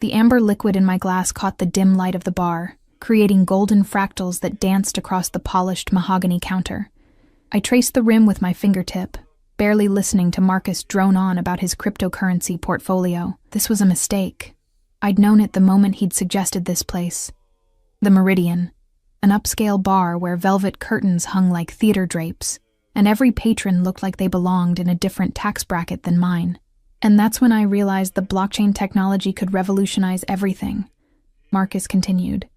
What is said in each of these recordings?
The amber liquid in my glass caught the dim light of the bar, creating golden fractals that danced across the polished mahogany counter. I traced the rim with my fingertip, barely listening to Marcus drone on about his cryptocurrency portfolio. This was a mistake. I'd known it the moment he'd suggested this place. The Meridian, an upscale bar where velvet curtains hung like theater drapes, and every patron looked like they belonged in a different tax bracket than mine. And that's when I realized the blockchain technology could revolutionize everything. Marcus continued,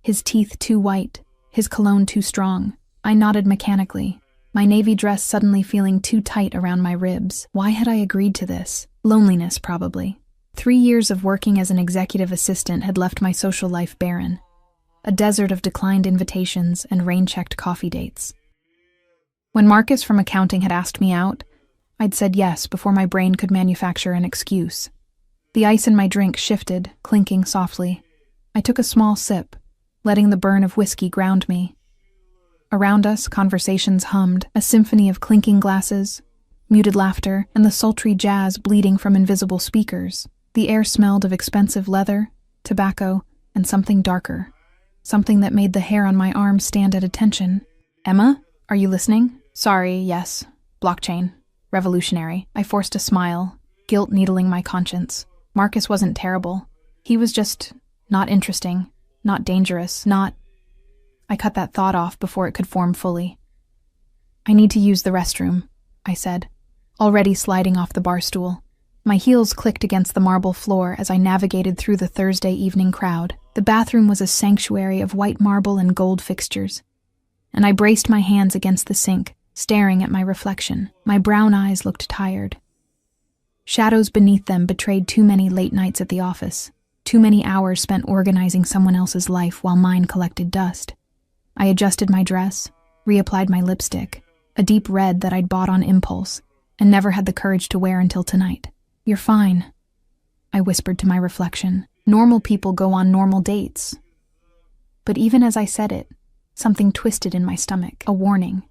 his teeth too white, his cologne too strong. I nodded mechanically, my navy dress suddenly feeling too tight around my ribs. Why had I agreed to this? Loneliness, probably. 3 years of working as an executive assistant had left my social life barren. A desert of declined invitations and rain-checked coffee dates. When Marcus from accounting had asked me out, I'd said yes before my brain could manufacture an excuse. The ice in my drink shifted, clinking softly. I took a small sip, letting the burn of whiskey ground me. Around us, conversations hummed, a symphony of clinking glasses, muted laughter, and the sultry jazz bleeding from invisible speakers. The air smelled of expensive leather, tobacco, and something darker. Something that made the hair on my arm stand at attention. Emma, are you listening? Sorry, yes. Blockchain. Revolutionary. I forced a smile, guilt needling my conscience. Marcus wasn't terrible. He was just not interesting, not dangerous, not... I cut that thought off before it could form fully. I need to use the restroom, I said, already sliding off the bar stool. My heels clicked against the marble floor as I navigated through the Thursday evening crowd. The bathroom was a sanctuary of white marble and gold fixtures, and I braced my hands against the sink, staring at my reflection. My brown eyes looked tired. Shadows beneath them betrayed too many late nights at the office, too many hours spent organizing someone else's life while mine collected dust. I adjusted my dress, reapplied my lipstick, a deep red that I'd bought on impulse, and never had the courage to wear until tonight. You're fine, I whispered to my reflection. Normal people go on normal dates. But even as I said it, something twisted in my stomach, a warning,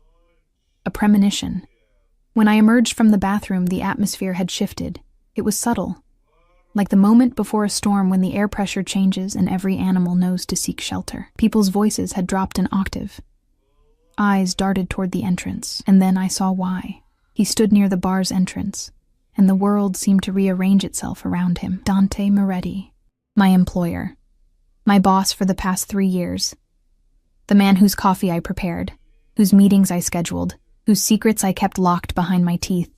a premonition. When I emerged from the bathroom, the atmosphere had shifted. It was subtle, like the moment before a storm when the air pressure changes and every animal knows to seek shelter. People's voices had dropped an octave. Eyes darted toward the entrance, and then I saw why. He stood near the bar's entrance, and the world seemed to rearrange itself around him. Dante Moretti, my employer, my boss for the past 3 years, the man whose coffee I prepared, whose meetings I scheduled, whose secrets I kept locked behind my teeth.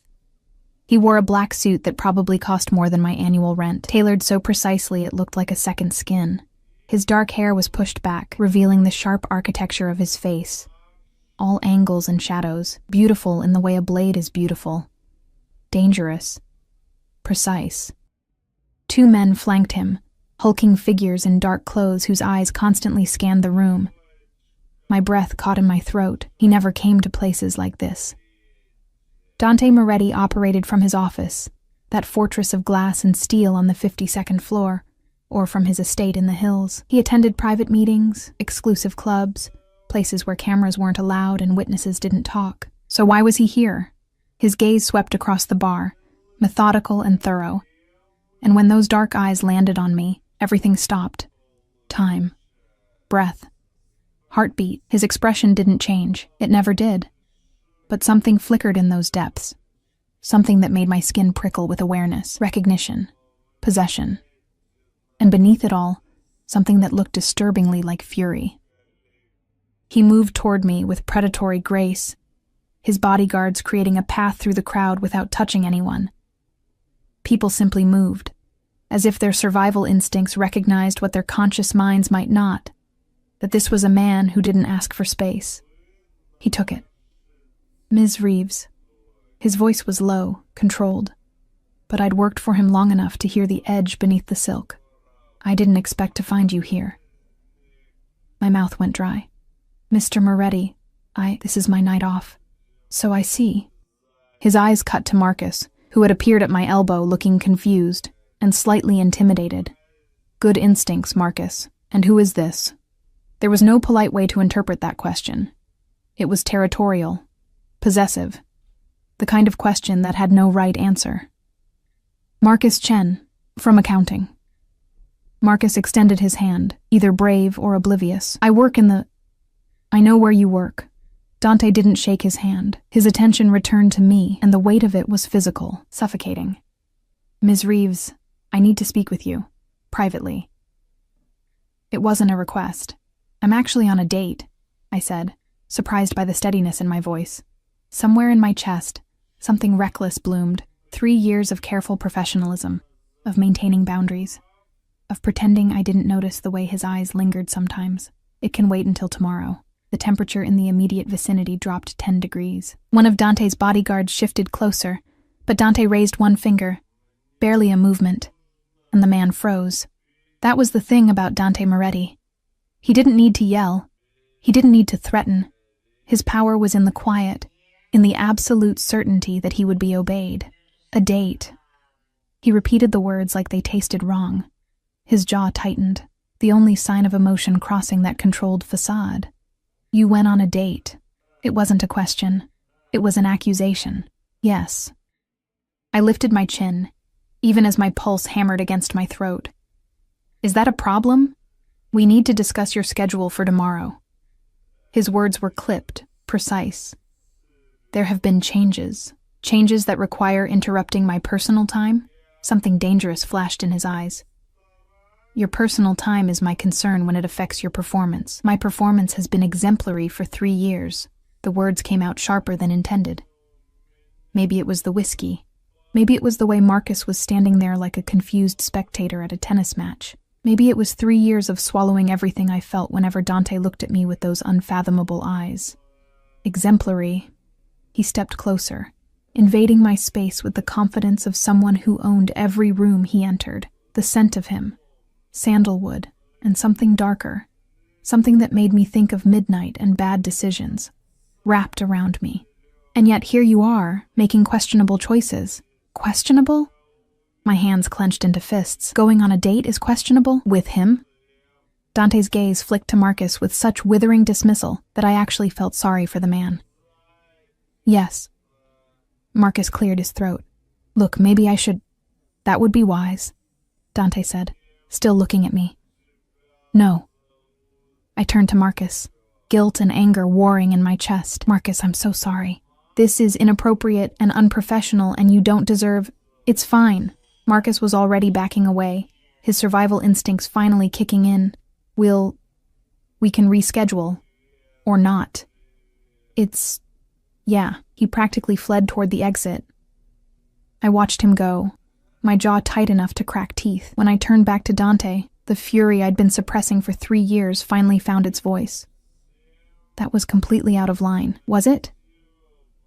He wore a black suit that probably cost more than my annual rent, tailored so precisely it looked like a second skin. His dark hair was pushed back, revealing the sharp architecture of his face. All angles and shadows, beautiful in the way a blade is beautiful. Dangerous. Precise. 2 men flanked him, hulking figures in dark clothes whose eyes constantly scanned the room. My breath caught in my throat. He never came to places like this. Dante Moretti operated from his office, that fortress of glass and steel on the 52nd floor, or from his estate in the hills. He attended private meetings, exclusive clubs, places where cameras weren't allowed and witnesses didn't talk. So why was he here? His gaze swept across the bar, methodical and thorough. And when those dark eyes landed on me, everything stopped. Time. Breath. Heartbeat. His expression didn't change. It never did. But something flickered in those depths. Something that made my skin prickle with awareness, recognition, possession. And beneath it all, something that looked disturbingly like fury. He moved toward me with predatory grace, his bodyguards creating a path through the crowd without touching anyone. People simply moved, as if their survival instincts recognized what their conscious minds might not, that this was a man who didn't ask for space. He took it. Ms. Reeves. His voice was low, controlled, but I'd worked for him long enough to hear the edge beneath the silk. I didn't expect to find you here. My mouth went dry. Mr. Moretti, this is my night off. So I see. His eyes cut to Marcus, who had appeared at my elbow looking confused and slightly intimidated. Good instincts, Marcus. And who is this? There was no polite way to interpret that question. It was territorial, possessive, the kind of question that had no right answer. Marcus Chen, from accounting. Marcus extended his hand, either brave or oblivious. I know where you work. Dante didn't shake his hand. His attention returned to me, and the weight of it was physical, suffocating. Ms. Reeves, I need to speak with you. Privately. It wasn't a request. I'm actually on a date, I said, surprised by the steadiness in my voice. Somewhere in my chest, something reckless bloomed. 3 years of careful professionalism, of maintaining boundaries, of pretending I didn't notice the way his eyes lingered sometimes. It can wait until tomorrow. The temperature in the immediate vicinity dropped 10 degrees. One of Dante's bodyguards shifted closer, but Dante raised one finger, barely a movement, and the man froze. That was the thing about Dante Moretti. He didn't need to yell. He didn't need to threaten. His power was in the quiet, in the absolute certainty that he would be obeyed. A date. He repeated the words like they tasted wrong. His jaw tightened, the only sign of emotion crossing that controlled facade. You went on a date. It wasn't a question. It was an accusation. Yes. I lifted my chin, even as my pulse hammered against my throat. Is that a problem? We need to discuss your schedule for tomorrow. His words were clipped, precise. There have been changes that require interrupting my personal time. Something dangerous flashed in his eyes. Your personal time is my concern when it affects your performance. My performance has been exemplary for 3 years. The words came out sharper than intended. Maybe it was the whiskey. Maybe it was the way Marcus was standing there like a confused spectator at a tennis match. Maybe it was 3 years of swallowing everything I felt whenever Dante looked at me with those unfathomable eyes. Exemplary. He stepped closer, invading my space with the confidence of someone who owned every room he entered. The scent of him, sandalwood, and something darker, something that made me think of midnight and bad decisions, wrapped around me. And yet here you are, making questionable choices. Questionable? My hands clenched into fists. Going on a date is questionable? With him? Dante's gaze flicked to Marcus with such withering dismissal that I actually felt sorry for the man. Yes. Marcus cleared his throat. Look, maybe I should... That would be wise, Dante said, still looking at me. No. I turned to Marcus, guilt and anger warring in my chest. Marcus, I'm so sorry. This is inappropriate and unprofessional, and you don't deserve... It's fine. Marcus was already backing away, his survival instincts finally kicking in. We can reschedule. Or not. Yeah, he practically fled toward the exit. I watched him go, my jaw tight enough to crack teeth. When I turned back to Dante, the fury I'd been suppressing for 3 years finally found its voice. That was completely out of line, was it?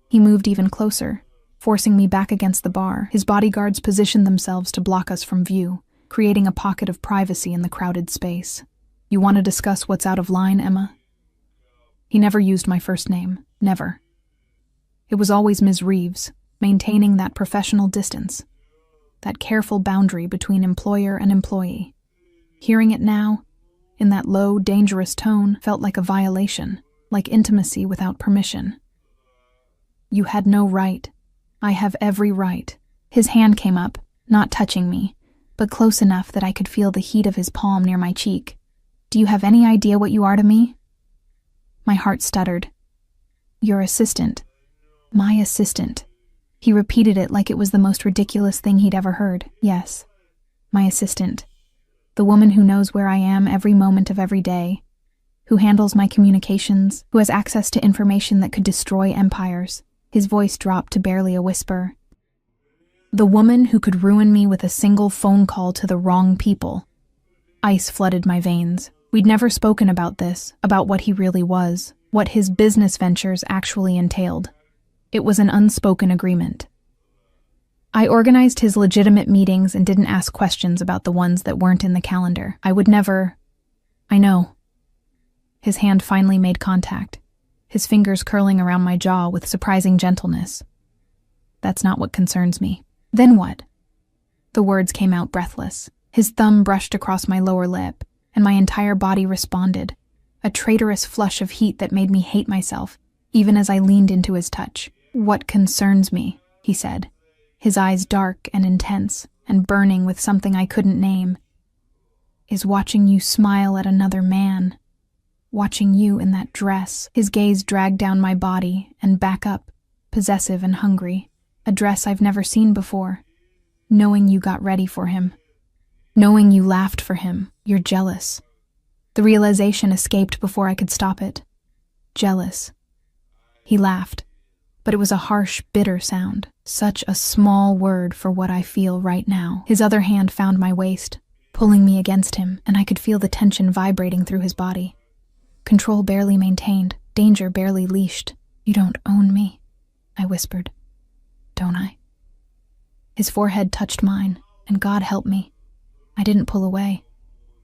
He moved even closer, forcing me back against the bar. His bodyguards positioned themselves to block us from view, creating a pocket of privacy in the crowded space. You want to discuss what's out of line, Emma? He never used my first name. Never. It was always Ms. Reeves, maintaining that professional distance, that careful boundary between employer and employee. Hearing it now, in that low, dangerous tone, felt like a violation, like intimacy without permission. You had no right. I have every right. His hand came up, not touching me, but close enough that I could feel the heat of his palm near my cheek. Do you have any idea what you are to me? My heart stuttered. Your assistant. My assistant. He repeated it like it was the most ridiculous thing he'd ever heard. Yes, my assistant. The woman who knows where I am every moment of every day, who handles my communications, who has access to information that could destroy empires. His voice dropped to barely a whisper. The woman who could ruin me with a single phone call to the wrong people. Ice flooded my veins. We'd never spoken about this, about what he really was, what his business ventures actually entailed. It was an unspoken agreement. I organized his legitimate meetings and didn't ask questions about the ones that weren't in the calendar. I would never... I know. His hand finally made contact, his fingers curling around my jaw with surprising gentleness. That's not what concerns me. Then what? The words came out breathless. His thumb brushed across my lower lip, and my entire body responded, a traitorous flush of heat that made me hate myself, even as I leaned into his touch. What concerns me, he said, his eyes dark and intense, and burning with something I couldn't name. is watching you smile at another man. Watching you in that dress, his gaze dragged down my body and back up, possessive and hungry, a dress I've never seen before. Knowing you got ready for him. Knowing you laughed for him, you're jealous. The realization escaped before I could stop it. Jealous. He laughed, but it was a harsh, bitter sound, such a small word for what I feel right now. His other hand found my waist, pulling me against him, and I could feel the tension vibrating through his body. Control barely maintained, danger barely leashed. You don't own me, I whispered. Don't I? His forehead touched mine, and God help me, I didn't pull away.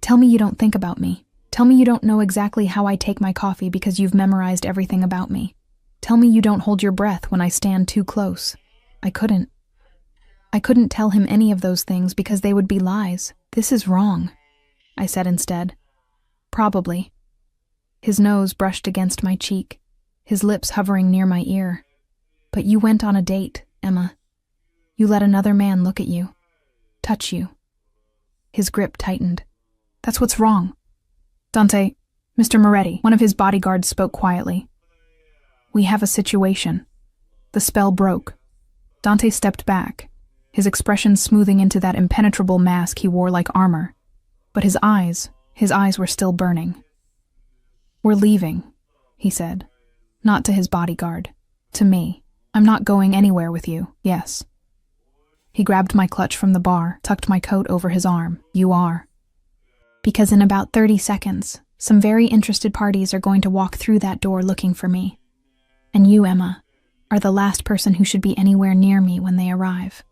Tell me you don't think about me. Tell me you don't know exactly how I take my coffee because you've memorized everything about me. Tell me you don't hold your breath when I stand too close. I couldn't tell him any of those things because they would be lies. This is wrong, I said instead. Probably. His nose brushed against my cheek, his lips hovering near my ear. But you went on a date, Emma. You let another man look at you, touch you. His grip tightened. That's what's wrong. Dante, Mr. Moretti, one of his bodyguards spoke quietly. We have a situation. The spell broke. Dante stepped back, his expression smoothing into that impenetrable mask he wore like armor. But his eyes were still burning. We're leaving, he said. Not to his bodyguard. To me. I'm not going anywhere with you, yes. He grabbed my clutch from the bar, tucked my coat over his arm. You are. Because in about 30 seconds, some very interested parties are going to walk through that door looking for me. And you, Emma, are the last person who should be anywhere near me when they arrive.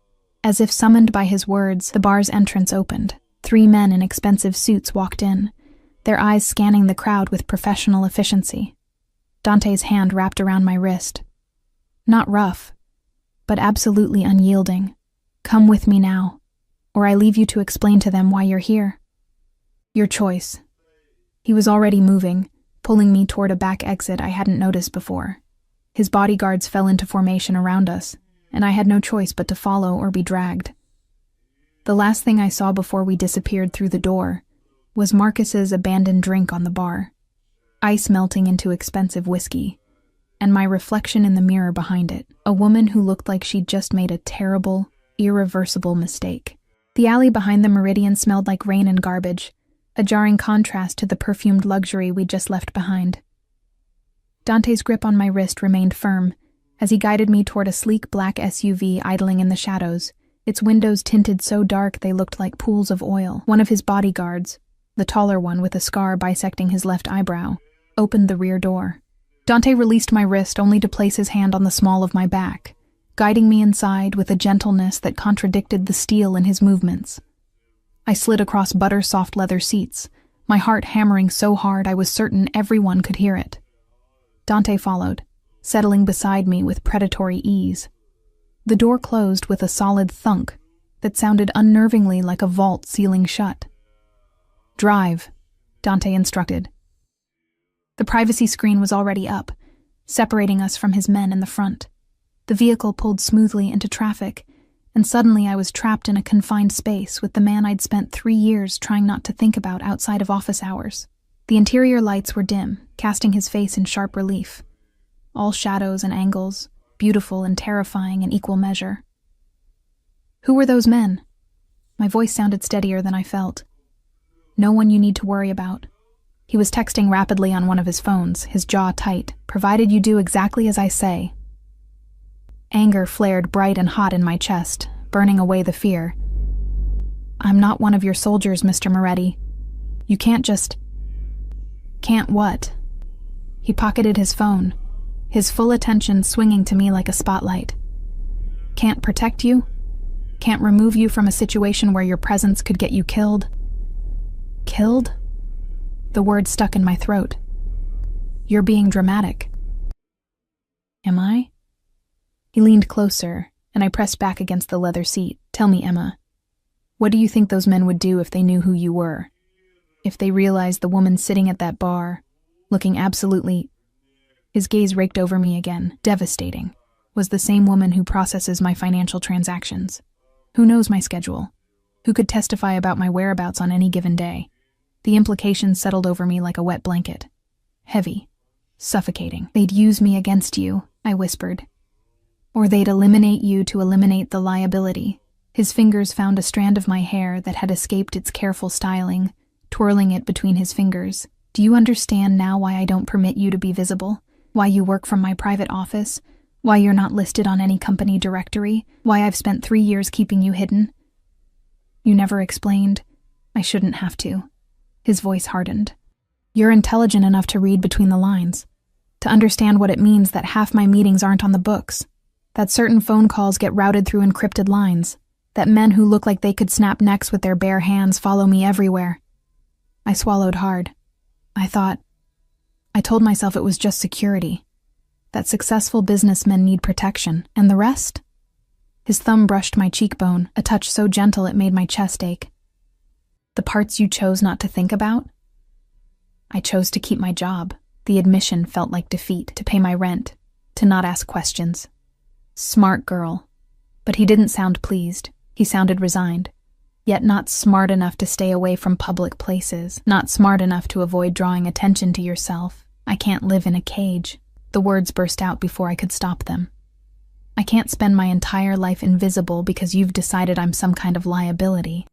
As if summoned by his words, the bar's entrance opened. 3 men in expensive suits walked in, their eyes scanning the crowd with professional efficiency. Dante's hand wrapped around my wrist. Not rough, but absolutely unyielding. Come with me now, or I leave you to explain to them why you're here. Your choice. He was already moving, pulling me toward a back exit I hadn't noticed before. His bodyguards fell into formation around us, and I had no choice but to follow or be dragged. The last thing I saw before we disappeared through the door was Marcus's abandoned drink on the bar, ice melting into expensive whiskey, and my reflection in the mirror behind it, a woman who looked like she'd just made a terrible, irreversible mistake. The alley behind the Meridian smelled like rain and garbage, a jarring contrast to the perfumed luxury we'd just left behind. Dante's grip on my wrist remained firm as he guided me toward a sleek black SUV idling in the shadows, its windows tinted so dark they looked like pools of oil. One of his bodyguards, the taller one with a scar bisecting his left eyebrow, opened the rear door. Dante released my wrist only to place his hand on the small of my back, guiding me inside with a gentleness that contradicted the steel in his movements. I slid across butter-soft leather seats, my heart hammering so hard I was certain everyone could hear it. Dante followed, settling beside me with predatory ease. The door closed with a solid thunk that sounded unnervingly like a vault sealing shut. Drive, Dante instructed. The privacy screen was already up, separating us from his men in the front. The vehicle pulled smoothly into traffic, and suddenly I was trapped in a confined space with the man I'd spent 3 years trying not to think about outside of office hours. The interior lights were dim, casting his face in sharp relief. All shadows and angles, beautiful and terrifying in equal measure. Who were those men? My voice sounded steadier than I felt. No one you need to worry about. He was texting rapidly on one of his phones, his jaw tight, provided you do exactly as I say. Anger flared bright and hot in my chest, burning away the fear. I'm not one of your soldiers, Mr. Moretti. You can't just... Can't what? He pocketed his phone, his full attention swinging to me like a spotlight. Can't protect you? Can't remove you from a situation where your presence could get you killed? Killed? The word stuck in my throat. You're being dramatic. Am I? He leaned closer, and I pressed back against the leather seat. Tell me, Emma, what do you think those men would do if they knew who you were? If they realized the woman sitting at that bar, looking absolutely... His gaze raked over me again, devastating, was the same woman who processes my financial transactions. Who knows my schedule? Who could testify about my whereabouts on any given day? The implications settled over me like a wet blanket. Heavy. Suffocating. They'd use me against you, I whispered. Or they'd eliminate you to eliminate the liability. His fingers found a strand of my hair that had escaped its careful styling, twirling it between his fingers. Do you understand now why I don't permit you to be visible? Why you work from my private office? Why you're not listed on any company directory? Why I've spent 3 years keeping you hidden? You never explained. I shouldn't have to. His voice hardened. You're intelligent enough to read between the lines, to understand what it means that half my meetings aren't on the books, that certain phone calls get routed through encrypted lines, that men who look like they could snap necks with their bare hands follow me everywhere. I swallowed hard. I told myself it was just security, that successful businessmen need protection, and the rest? His thumb brushed my cheekbone, a touch so gentle it made my chest ache. The parts you chose not to think about? I chose to keep my job. The admission felt like defeat, to pay my rent, to not ask questions. Smart girl. But he didn't sound pleased. He sounded resigned. Yet not smart enough to stay away from public places, not smart enough to avoid drawing attention to yourself. I can't live in a cage. The words burst out before I could stop them. I can't spend my entire life invisible because you've decided I'm some kind of liability.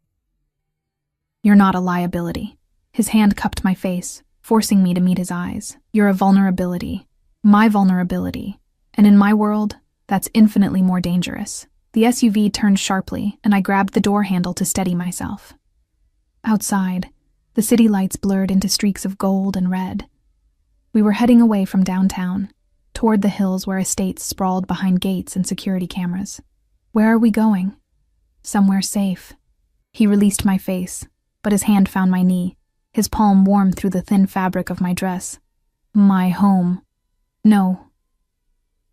You're not a liability. His hand cupped my face, forcing me to meet his eyes. You're a vulnerability. My vulnerability. And in my world, that's infinitely more dangerous. The SUV turned sharply, and I grabbed the door handle to steady myself. Outside, the city lights blurred into streaks of gold and red. We were heading away from downtown, toward the hills where estates sprawled behind gates and security cameras. Where are we going? Somewhere safe. He released my face, but his hand found my knee, his palm warm through the thin fabric of my dress. My home. No.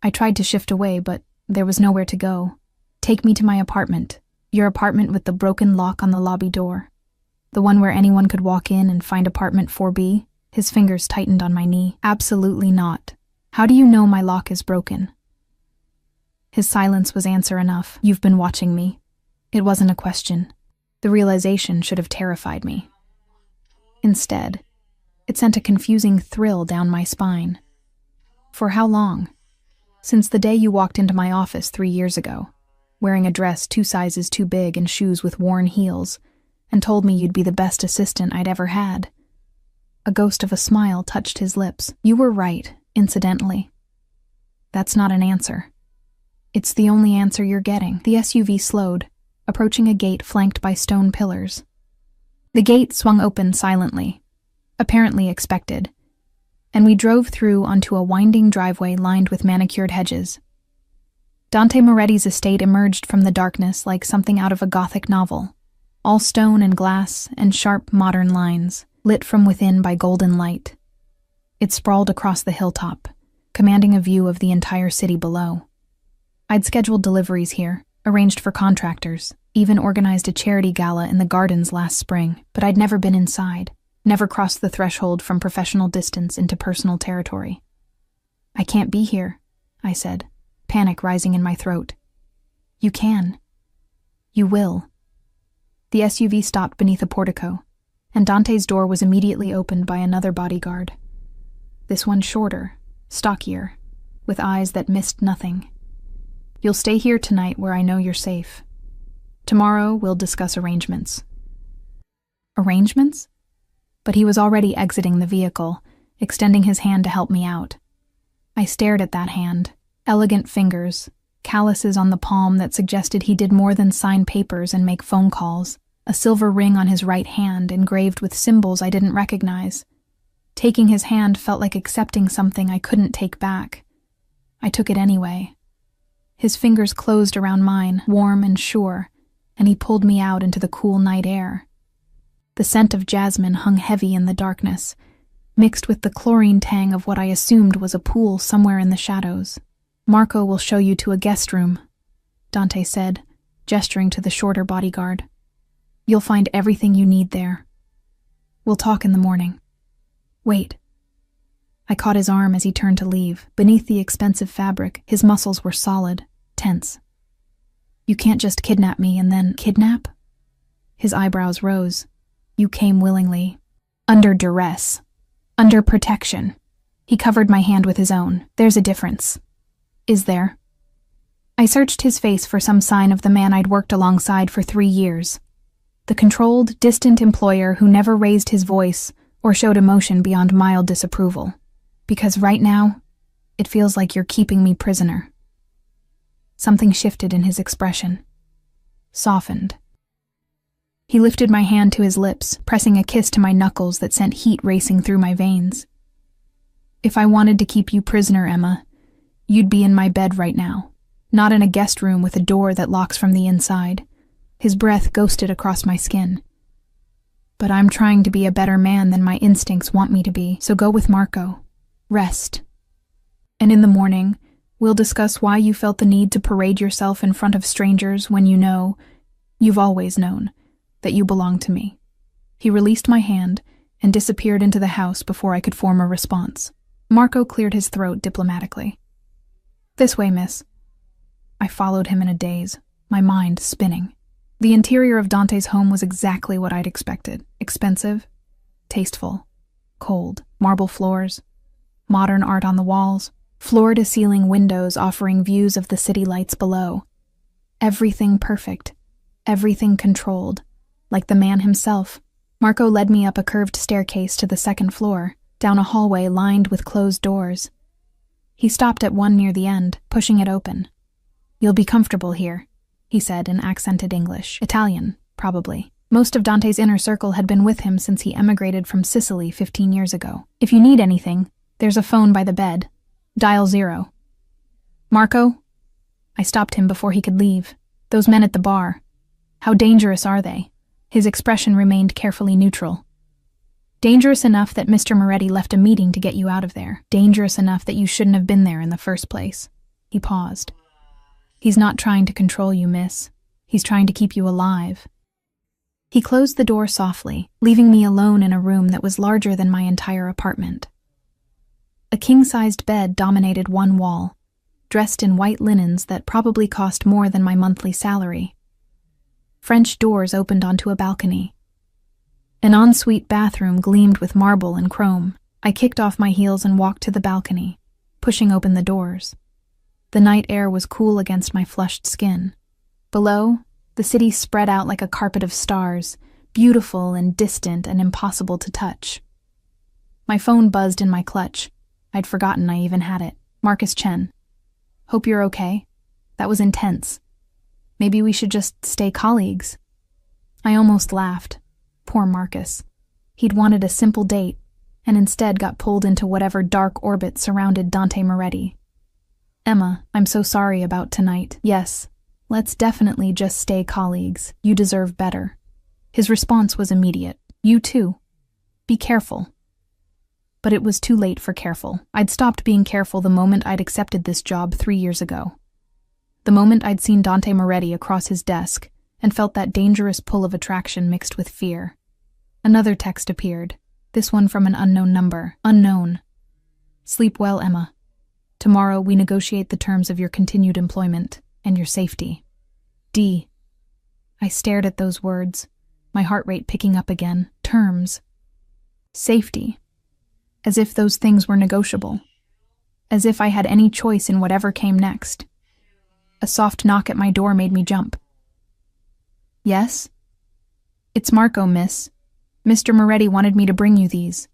I tried to shift away, but there was nowhere to go. Take me to my apartment. Your apartment with the broken lock on the lobby door. The one where anyone could walk in and find apartment 4B? His fingers tightened on my knee. Absolutely not. How do you know my lock is broken? His silence was answer enough. You've been watching me. It wasn't a question. The realization should have terrified me. Instead, it sent a confusing thrill down my spine. For how long? Since the day you walked into my office 3 years ago, wearing a dress 2 sizes too big and shoes with worn heels, and told me you'd be the best assistant I'd ever had. A ghost of a smile touched his lips. You were right, incidentally. That's not an answer. It's the only answer you're getting. The SUV slowed, approaching a gate flanked by stone pillars. The gate swung open silently, apparently expected, and we drove through onto a winding driveway lined with manicured hedges. Dante Moretti's estate emerged from the darkness like something out of a Gothic novel, all stone and glass and sharp modern lines, lit from within by golden light. It sprawled across the hilltop, commanding a view of the entire city below. I'd scheduled deliveries here, arranged for contractors, even organized a charity gala in the gardens last spring, but I'd never been inside, never crossed the threshold from professional distance into personal territory. I can't be here, I said, panic rising in my throat. You can. You will. The SUV stopped beneath a portico, and Dante's door was immediately opened by another bodyguard. This one shorter, stockier, with eyes that missed nothing. You'll stay here tonight where I know you're safe. Tomorrow we'll discuss arrangements. Arrangements? But he was already exiting the vehicle, extending his hand to help me out. I stared at that hand, elegant fingers, calluses on the palm that suggested he did more than sign papers and make phone calls, a silver ring on his right hand engraved with symbols I didn't recognize. Taking his hand felt like accepting something I couldn't take back. I took it anyway. His fingers closed around mine, warm and sure, and he pulled me out into the cool night air. The scent of jasmine hung heavy in the darkness, mixed with the chlorine tang of what I assumed was a pool somewhere in the shadows. Marco will show you to a guest room, Dante said, gesturing to the shorter bodyguard. You'll find everything you need there. We'll talk in the morning. Wait. I caught his arm as he turned to leave. Beneath the expensive fabric, his muscles were solid, tense. You can't just kidnap me and then kidnap? His eyebrows rose. You came willingly. Under duress. Under protection. He covered my hand with his own. There's a difference. Is there? I searched his face for some sign of the man I'd worked alongside for 3 years. The controlled, distant employer who never raised his voice or showed emotion beyond mild disapproval. Because right now, it feels like you're keeping me prisoner. Something shifted in his expression. Softened. He lifted my hand to his lips, pressing a kiss to my knuckles that sent heat racing through my veins. If I wanted to keep you prisoner, Emma, you'd be in my bed right now, not in a guest room with a door that locks from the inside. His breath ghosted across my skin. But I'm trying to be a better man than my instincts want me to be, so go with Marco. Rest. And in the morning, we'll discuss why you felt the need to parade yourself in front of strangers when you've always known, that you belong to me. He released my hand and disappeared into the house before I could form a response. Marco cleared his throat diplomatically. This way, miss. I followed him in a daze, my mind spinning. The interior of Dante's home was exactly what I'd expected. Expensive, tasteful, cold, marble floors, modern art on the walls, floor-to-ceiling windows offering views of the city lights below. Everything perfect, everything controlled, like the man himself. Marco led me up a curved staircase to the second floor, down a hallway lined with closed doors. He stopped at one near the end, pushing it open. You'll be comfortable here, he said in accented English. Italian, probably. Most of Dante's inner circle had been with him since he emigrated from Sicily 15 years ago. If you need anything, there's a phone by the bed. Dial 0. Marco? I stopped him before he could leave. Those men at the bar. How dangerous are they? His expression remained carefully neutral. Dangerous enough that Mr. Moretti left a meeting to get you out of there. Dangerous enough that you shouldn't have been there in the first place. He paused. He's not trying to control you, miss. He's trying to keep you alive. He closed the door softly, leaving me alone in a room that was larger than my entire apartment. A king-sized bed dominated one wall, dressed in white linens that probably cost more than my monthly salary. French doors opened onto a balcony. An ensuite bathroom gleamed with marble and chrome. I kicked off my heels and walked to the balcony, pushing open the doors. The night air was cool against my flushed skin. Below, the city spread out like a carpet of stars, beautiful and distant and impossible to touch. My phone buzzed in my clutch. I'd forgotten I even had it. Marcus Chen. Hope you're okay. That was intense. Maybe we should just stay colleagues. I almost laughed. Poor Marcus. He'd wanted a simple date, and instead got pulled into whatever dark orbit surrounded Dante Moretti. Emma, I'm so sorry about tonight. Yes, let's definitely just stay colleagues. You deserve better. His response was immediate. You too. Be careful. But it was too late for careful. I'd stopped being careful the moment I'd accepted this job 3 years ago. The moment I'd seen Dante Moretti across his desk and felt that dangerous pull of attraction mixed with fear. Another text appeared, this one from an unknown number. Unknown. Sleep well, Emma. Tomorrow we negotiate the terms of your continued employment and your safety. D. I stared at those words, my heart rate picking up again. Terms. Safety. As if those things were negotiable. As if I had any choice in whatever came next. A soft knock at my door made me jump. Yes? It's Marco, miss. Mr. Moretti wanted me to bring you these.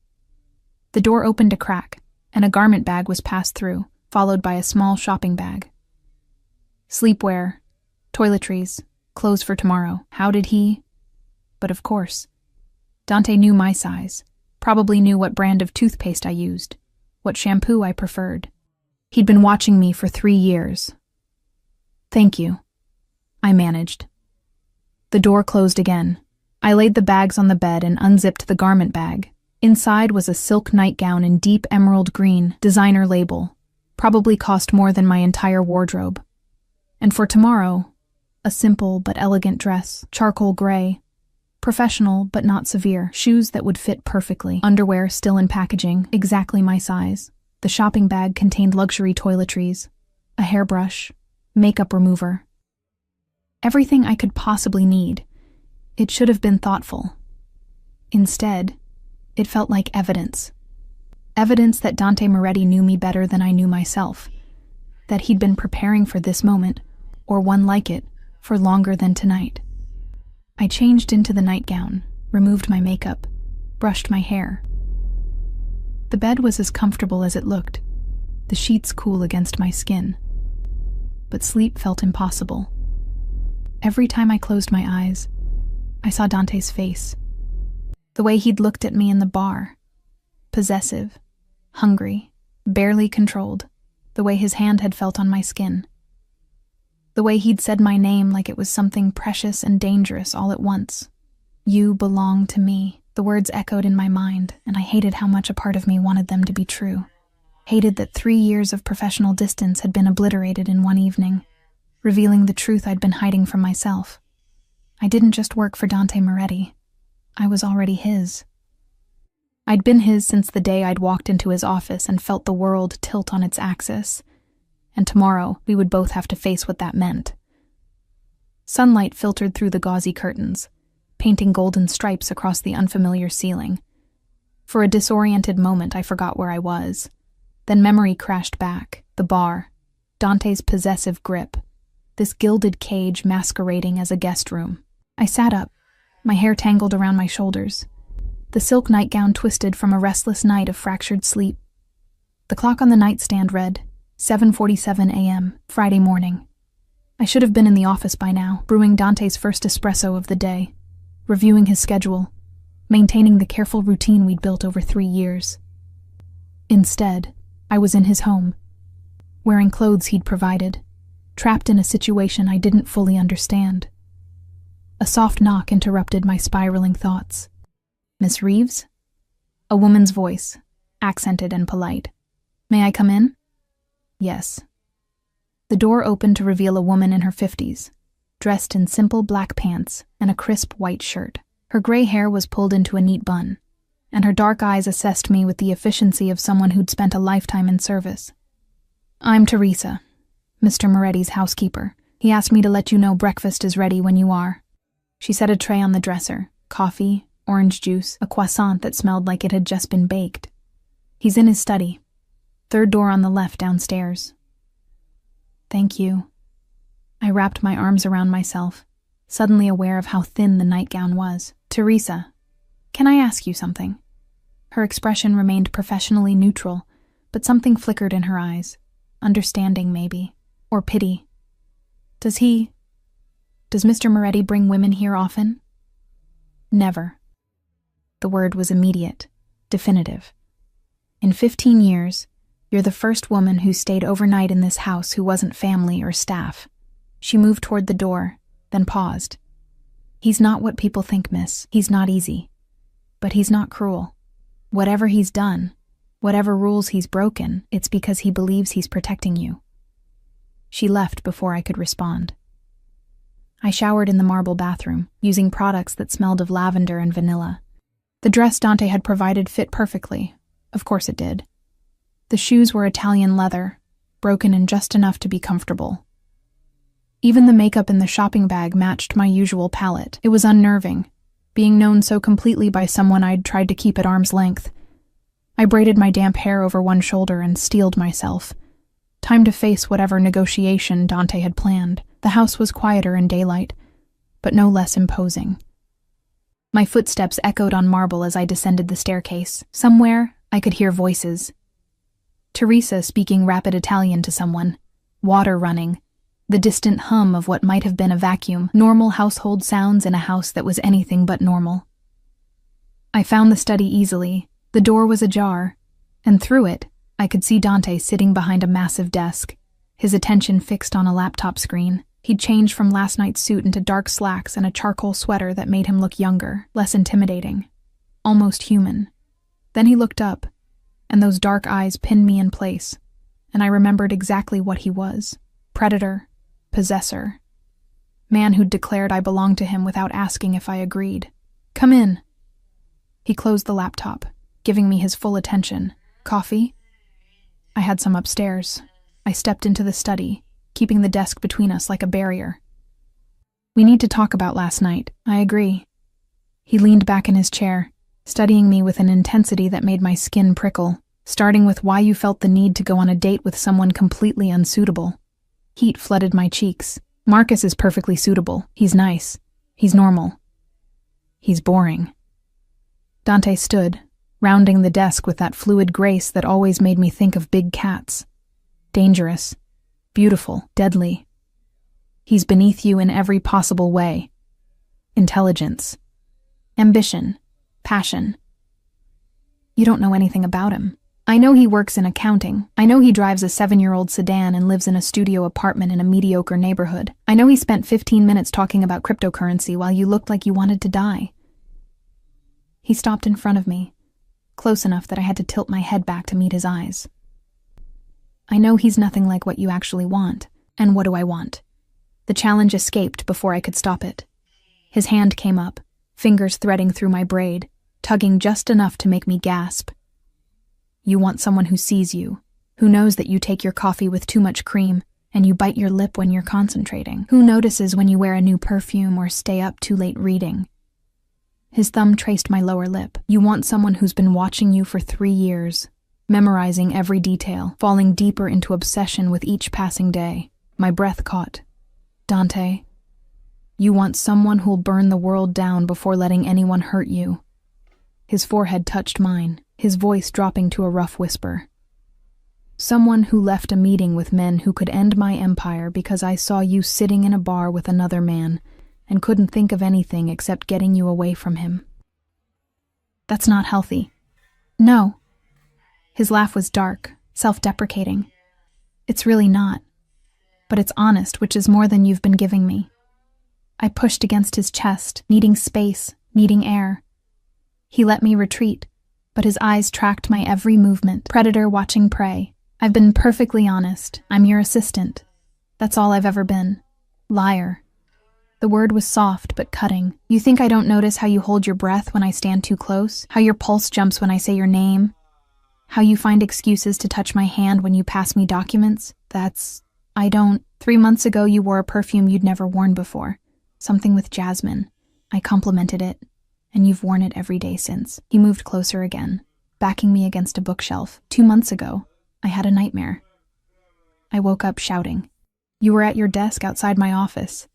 The door opened a crack, and a garment bag was passed through, followed by a small shopping bag. Sleepwear, toiletries, clothes for tomorrow. How did he? But of course. Dante knew my size, probably knew what brand of toothpaste I used, what shampoo I preferred. He'd been watching me for 3 years. Thank you. I managed. The door closed again. I laid the bags on the bed and unzipped the garment bag. Inside was a silk nightgown in deep emerald green, designer label. Probably cost more than my entire wardrobe. And for tomorrow, a simple but elegant dress, charcoal gray, professional but not severe, shoes that would fit perfectly, underwear still in packaging, exactly my size. The shopping bag contained luxury toiletries, a hairbrush, makeup remover. Everything I could possibly need. It should have been thoughtful. Instead, It felt like evidence. Evidence that Dante Moretti knew me better than I knew myself. That he'd been preparing for this moment, or one like it, for longer than tonight. I changed into the nightgown, removed my makeup, brushed my hair. The bed was as comfortable as it looked, the sheets cool against my skin. But sleep felt impossible. Every time I closed my eyes, I saw Dante's face. The way he'd looked at me in the bar. Possessive, hungry, barely controlled. The way his hand had felt on my skin. The way he'd said my name like it was something precious and dangerous all at once. You belong to me. The words echoed in my mind, and I hated how much a part of me wanted them to be true. Hated that 3 years of professional distance had been obliterated in one evening, revealing the truth I'd been hiding from myself. I didn't just work for Dante Moretti. I was already his. I'd been his since the day I'd walked into his office and felt the world tilt on its axis. And tomorrow, we would both have to face what that meant. Sunlight filtered through the gauzy curtains, painting golden stripes across the unfamiliar ceiling. For a disoriented moment, I forgot where I was. Then memory crashed back. The bar, Dante's possessive grip, this gilded cage masquerading as a guest room. I sat up, my hair tangled around my shoulders. The silk nightgown twisted from a restless night of fractured sleep. The clock on the nightstand read 7:47 a.m., Friday morning. I should have been in the office by now, brewing Dante's first espresso of the day, reviewing his schedule, maintaining the careful routine we'd built over 3 years. Instead, I was in his home, wearing clothes he'd provided, trapped in a situation I didn't fully understand. A soft knock interrupted my spiraling thoughts. "Miss Reeves?" A woman's voice, accented and polite. "May I come in?" "Yes." The door opened to reveal a woman in her 50s, dressed in simple black pants and a crisp white shirt. Her gray hair was pulled into a neat bun, and her dark eyes assessed me with the efficiency of someone who'd spent a lifetime in service. "I'm Teresa, Mr. Moretti's housekeeper. He asked me to let you know breakfast is ready when you are." She set a tray on the dresser, coffee, orange juice, a croissant that smelled like it had just been baked. "He's in his study. Third door on the left downstairs." "Thank you." I wrapped my arms around myself, suddenly aware of how thin the nightgown was. "Teresa, can I ask you something?" Her expression remained professionally neutral, but something flickered in her eyes. Understanding, maybe. Or pity. Does Mr. Moretti bring women here often?" "Never." The word was immediate, definitive. "In 15 years, you're the first woman who stayed overnight in this house who wasn't family or staff." She moved toward the door, then paused. "He's not what people think, miss. He's not easy. But he's not cruel. Whatever he's done, whatever rules he's broken, it's because he believes he's protecting you." She left before I could respond. I showered in the marble bathroom, using products that smelled of lavender and vanilla. The dress Dante had provided fit perfectly. Of course it did. The shoes were Italian leather, broken in just enough to be comfortable. Even the makeup in the shopping bag matched my usual palette. It was unnerving, being known so completely by someone I'd tried to keep at arm's length. I braided my damp hair over one shoulder and steeled myself. Time to face whatever negotiation Dante had planned. The house was quieter in daylight, but no less imposing. My footsteps echoed on marble as I descended the staircase. Somewhere, I could hear voices. Teresa speaking rapid Italian to someone. Water running. The distant hum of what might have been a vacuum. Normal household sounds in a house that was anything but normal. I found the study easily. The door was ajar, and through it, I could see Dante sitting behind a massive desk, his attention fixed on a laptop screen. He'd changed from last night's suit into dark slacks and a charcoal sweater that made him look younger, less intimidating, almost human. Then he looked up, and those dark eyes pinned me in place, and I remembered exactly what he was. Predator, possessor. Man who'd declared I belonged to him without asking if I agreed. "Come in." He closed the laptop, giving me his full attention. "Coffee?" I had some upstairs. I stepped into the study, keeping the desk between us like a barrier. "We need to talk about last night." "I agree." He leaned back in his chair, studying me with an intensity that made my skin prickle, starting with why you felt the need to go on a date with someone completely unsuitable. Heat flooded my cheeks. Marcus is perfectly suitable. He's nice. He's normal. He's boring. Dante stood, rounding the desk with that fluid grace that always made me think of big cats. Dangerous, beautiful, deadly. He's beneath you in every possible way. Intelligence, ambition, passion. You don't know anything about him. I know he works in accounting. I know he drives a 7-year-old sedan and lives in a studio apartment in a mediocre neighborhood. I know he spent 15 minutes talking about cryptocurrency while you looked like you wanted to die. He stopped in front of me, close enough that I had to tilt my head back to meet his eyes. I know he's nothing like what you actually want. And what do I want? The challenge escaped before I could stop it. His hand came up, fingers threading through my braid, tugging just enough to make me gasp. You want someone who sees you, who knows that you take your coffee with too much cream, and you bite your lip when you're concentrating, who notices when you wear a new perfume or stay up too late reading. His thumb traced my lower lip. You want someone who's been watching you for 3 years, memorizing every detail, falling deeper into obsession with each passing day. My breath caught. Dante, you want someone who'll burn the world down before letting anyone hurt you. His forehead touched mine, his voice dropping to a rough whisper. Someone who left a meeting with men who could end my empire because I saw you sitting in a bar with another man and couldn't think of anything except getting you away from him. That's not healthy. No. His laugh was dark, self-deprecating. It's really not. But it's honest, which is more than you've been giving me. I pushed against his chest, needing space, needing air. He let me retreat, but his eyes tracked my every movement, predator watching prey. I've been perfectly honest. I'm your assistant. That's all I've ever been. Liar. The word was soft but cutting. You think I don't notice how you hold your breath when I stand too close? How your pulse jumps when I say your name? How you find excuses to touch my hand when you pass me documents? I don't. 3 months ago you wore a perfume you'd never worn before. Something with jasmine. I complimented it, and you've worn it every day since. He moved closer again, backing me against a bookshelf. 2 months ago, I had a nightmare. I woke up shouting. You were at your desk outside my office.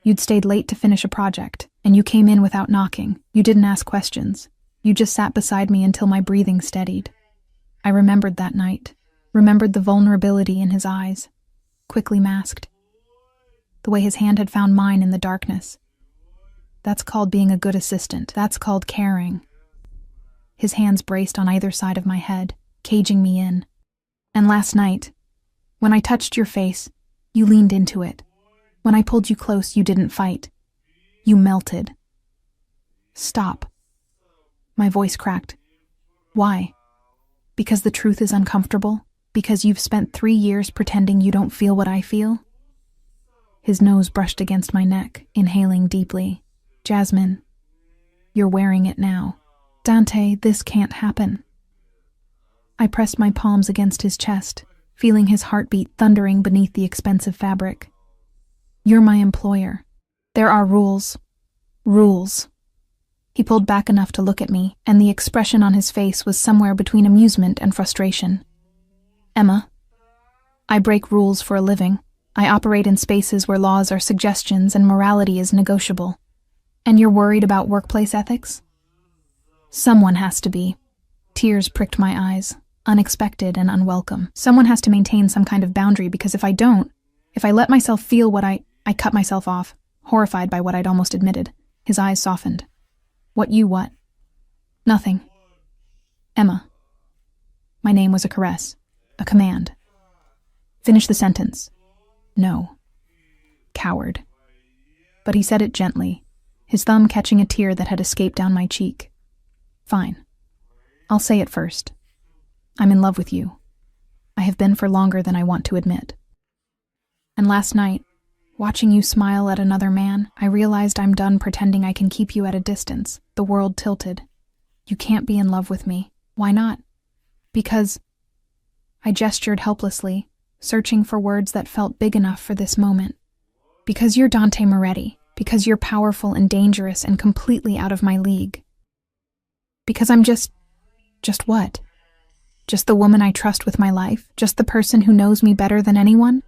You'd stayed late to finish a project, and you came in without knocking. You didn't ask questions. You just sat beside me until my breathing steadied. I remembered that night, remembered the vulnerability in his eyes, quickly masked. The way his hand had found mine in the darkness. That's called being a good assistant. That's called caring. His hands braced on either side of my head, caging me in. And last night, when I touched your face, you leaned into it. When I pulled you close, you didn't fight. You melted. Stop. My voice cracked. Why? Because the truth is uncomfortable? Because you've spent 3 years pretending you don't feel what I feel? His nose brushed against my neck, inhaling deeply. Jasmine, you're wearing it now. Dante, this can't happen. I pressed my palms against his chest, feeling his heartbeat thundering beneath the expensive fabric. You're my employer. There are rules. Rules. He pulled back enough to look at me, and the expression on his face was somewhere between amusement and frustration. Emma, I break rules for a living. I operate in spaces where laws are suggestions and morality is negotiable. And you're worried about workplace ethics? Someone has to be. Tears pricked my eyes, unexpected and unwelcome. Someone has to maintain some kind of boundary, because if I don't, if I let myself feel what I cut myself off, horrified by what I'd almost admitted. His eyes softened. What? Nothing. Emma. My name was a caress, a command. Finish the sentence. No. Coward. But he said it gently, his thumb catching a tear that had escaped down my cheek. Fine. I'll say it first. I'm in love with you. I have been for longer than I want to admit. And last night, watching you smile at another man, I realized I'm done pretending I can keep you at a distance. The world tilted. You can't be in love with me. Why not? Because... I gestured helplessly, searching for words that felt big enough for this moment. Because you're Dante Moretti. Because you're powerful and dangerous and completely out of my league. Because I'm just what? Just the woman I trust with my life? Just the person who knows me better than anyone?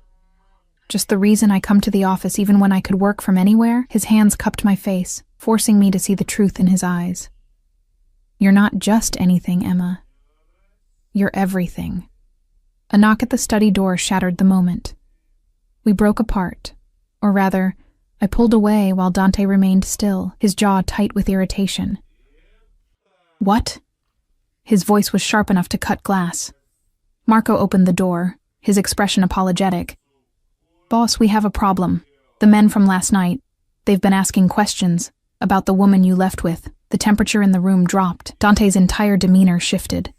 Just the reason I come to the office even when I could work from anywhere? His hands cupped my face, forcing me to see the truth in his eyes. You're not just anything, Emma. You're everything. A knock at the study door shattered the moment. We broke apart, or rather, I pulled away while Dante remained still, his jaw tight with irritation. What? His voice was sharp enough to cut glass. Marco opened the door, his expression apologetic. Boss, we have a problem. The men from last night, they've been asking questions about the woman you left with. The temperature in the room dropped. Dante's entire demeanor shifted.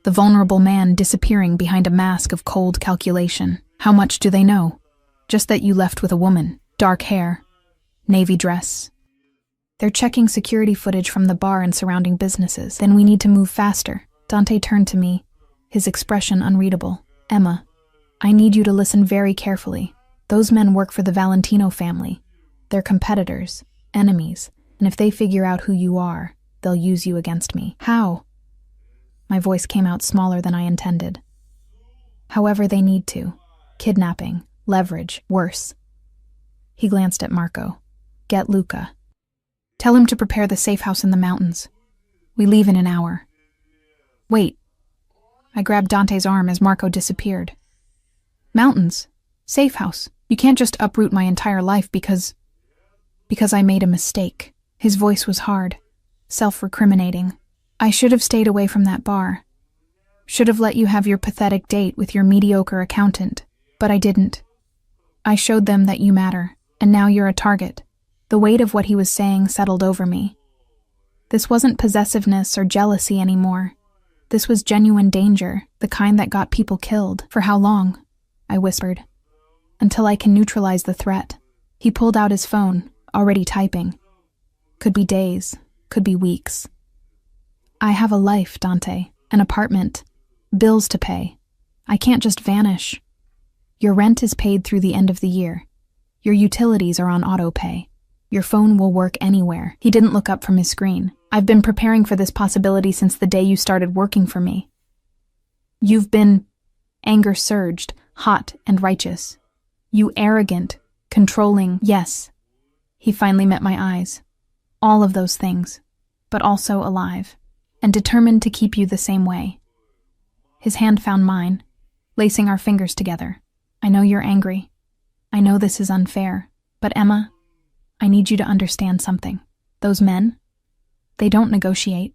The vulnerable man disappearing behind a mask of cold calculation. How much do they know? Just that you left with a woman. Dark hair. Navy dress. They're checking security footage from the bar and surrounding businesses. Then we need to move faster. Dante turned to me, his expression unreadable. Emma, I need you to listen very carefully. Those men work for the Valentino family. They're competitors, enemies, and if they figure out who you are, they'll use you against me. How? My voice came out smaller than I intended. However they need to. Kidnapping, leverage, worse. He glanced at Marco. Get Luca. Tell him to prepare the safe house in the mountains. We leave in an hour. Wait. I grabbed Dante's arm as Marco disappeared. Mountains. Safe house. You can't just uproot my entire life because I made a mistake. His voice was hard, self-recriminating. I should have stayed away from that bar. Should have let you have your pathetic date with your mediocre accountant, but I didn't. I showed them that you matter, and now you're a target. The weight of what he was saying settled over me. This wasn't possessiveness or jealousy anymore. This was genuine danger, the kind that got people killed. For how long? I whispered. Until I can neutralize the threat. He pulled out his phone, already typing. Could be days, could be weeks. I have a life, Dante, an apartment, bills to pay. I can't just vanish. Your rent is paid through the end of the year. Your utilities are on auto pay. Your phone will work anywhere. He didn't look up from his screen. I've been preparing for this possibility since the day you started working for me. You've been... Anger surged, hot and righteous. You arrogant, controlling, yes. He finally met my eyes. All of those things, but also alive, and determined to keep you the same way. His hand found mine, lacing our fingers together. I know you're angry. I know this is unfair, but Emma, I need you to understand something. Those men, they don't negotiate.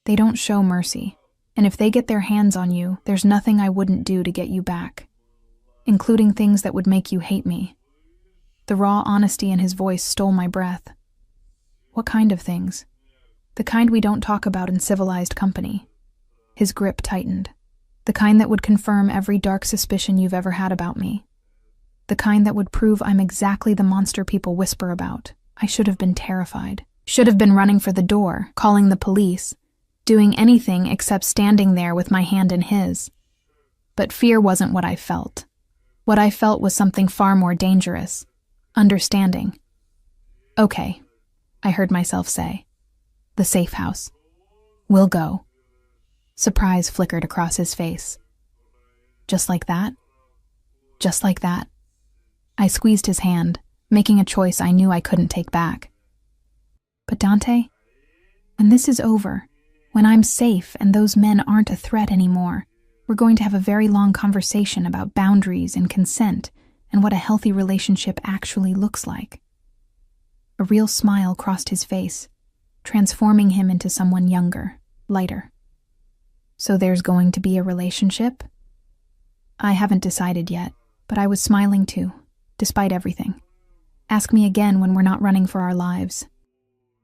They don't show mercy. And if they get their hands on you, there's nothing I wouldn't do to get you back, including things that would make you hate me. The raw honesty in his voice stole my breath. What kind of things? The kind we don't talk about in civilized company. His grip tightened. The kind that would confirm every dark suspicion you've ever had about me. The kind that would prove I'm exactly the monster people whisper about. I should have been terrified. Should have been running for the door, calling the police, doing anything except standing there with my hand in his. But fear wasn't what I felt. What I felt was something far more dangerous. Understanding. Okay, I heard myself say. The safe house. We'll go. Surprise flickered across his face. Just like that? Just like that. I squeezed his hand, making a choice I knew I couldn't take back. But Dante, when this is over, when I'm safe and those men aren't a threat anymore, we're going to have a very long conversation about boundaries and consent and what a healthy relationship actually looks like. A real smile crossed his face, transforming him into someone younger, lighter. So there's going to be a relationship? I haven't decided yet, but I was smiling too, despite everything. Ask me again when we're not running for our lives.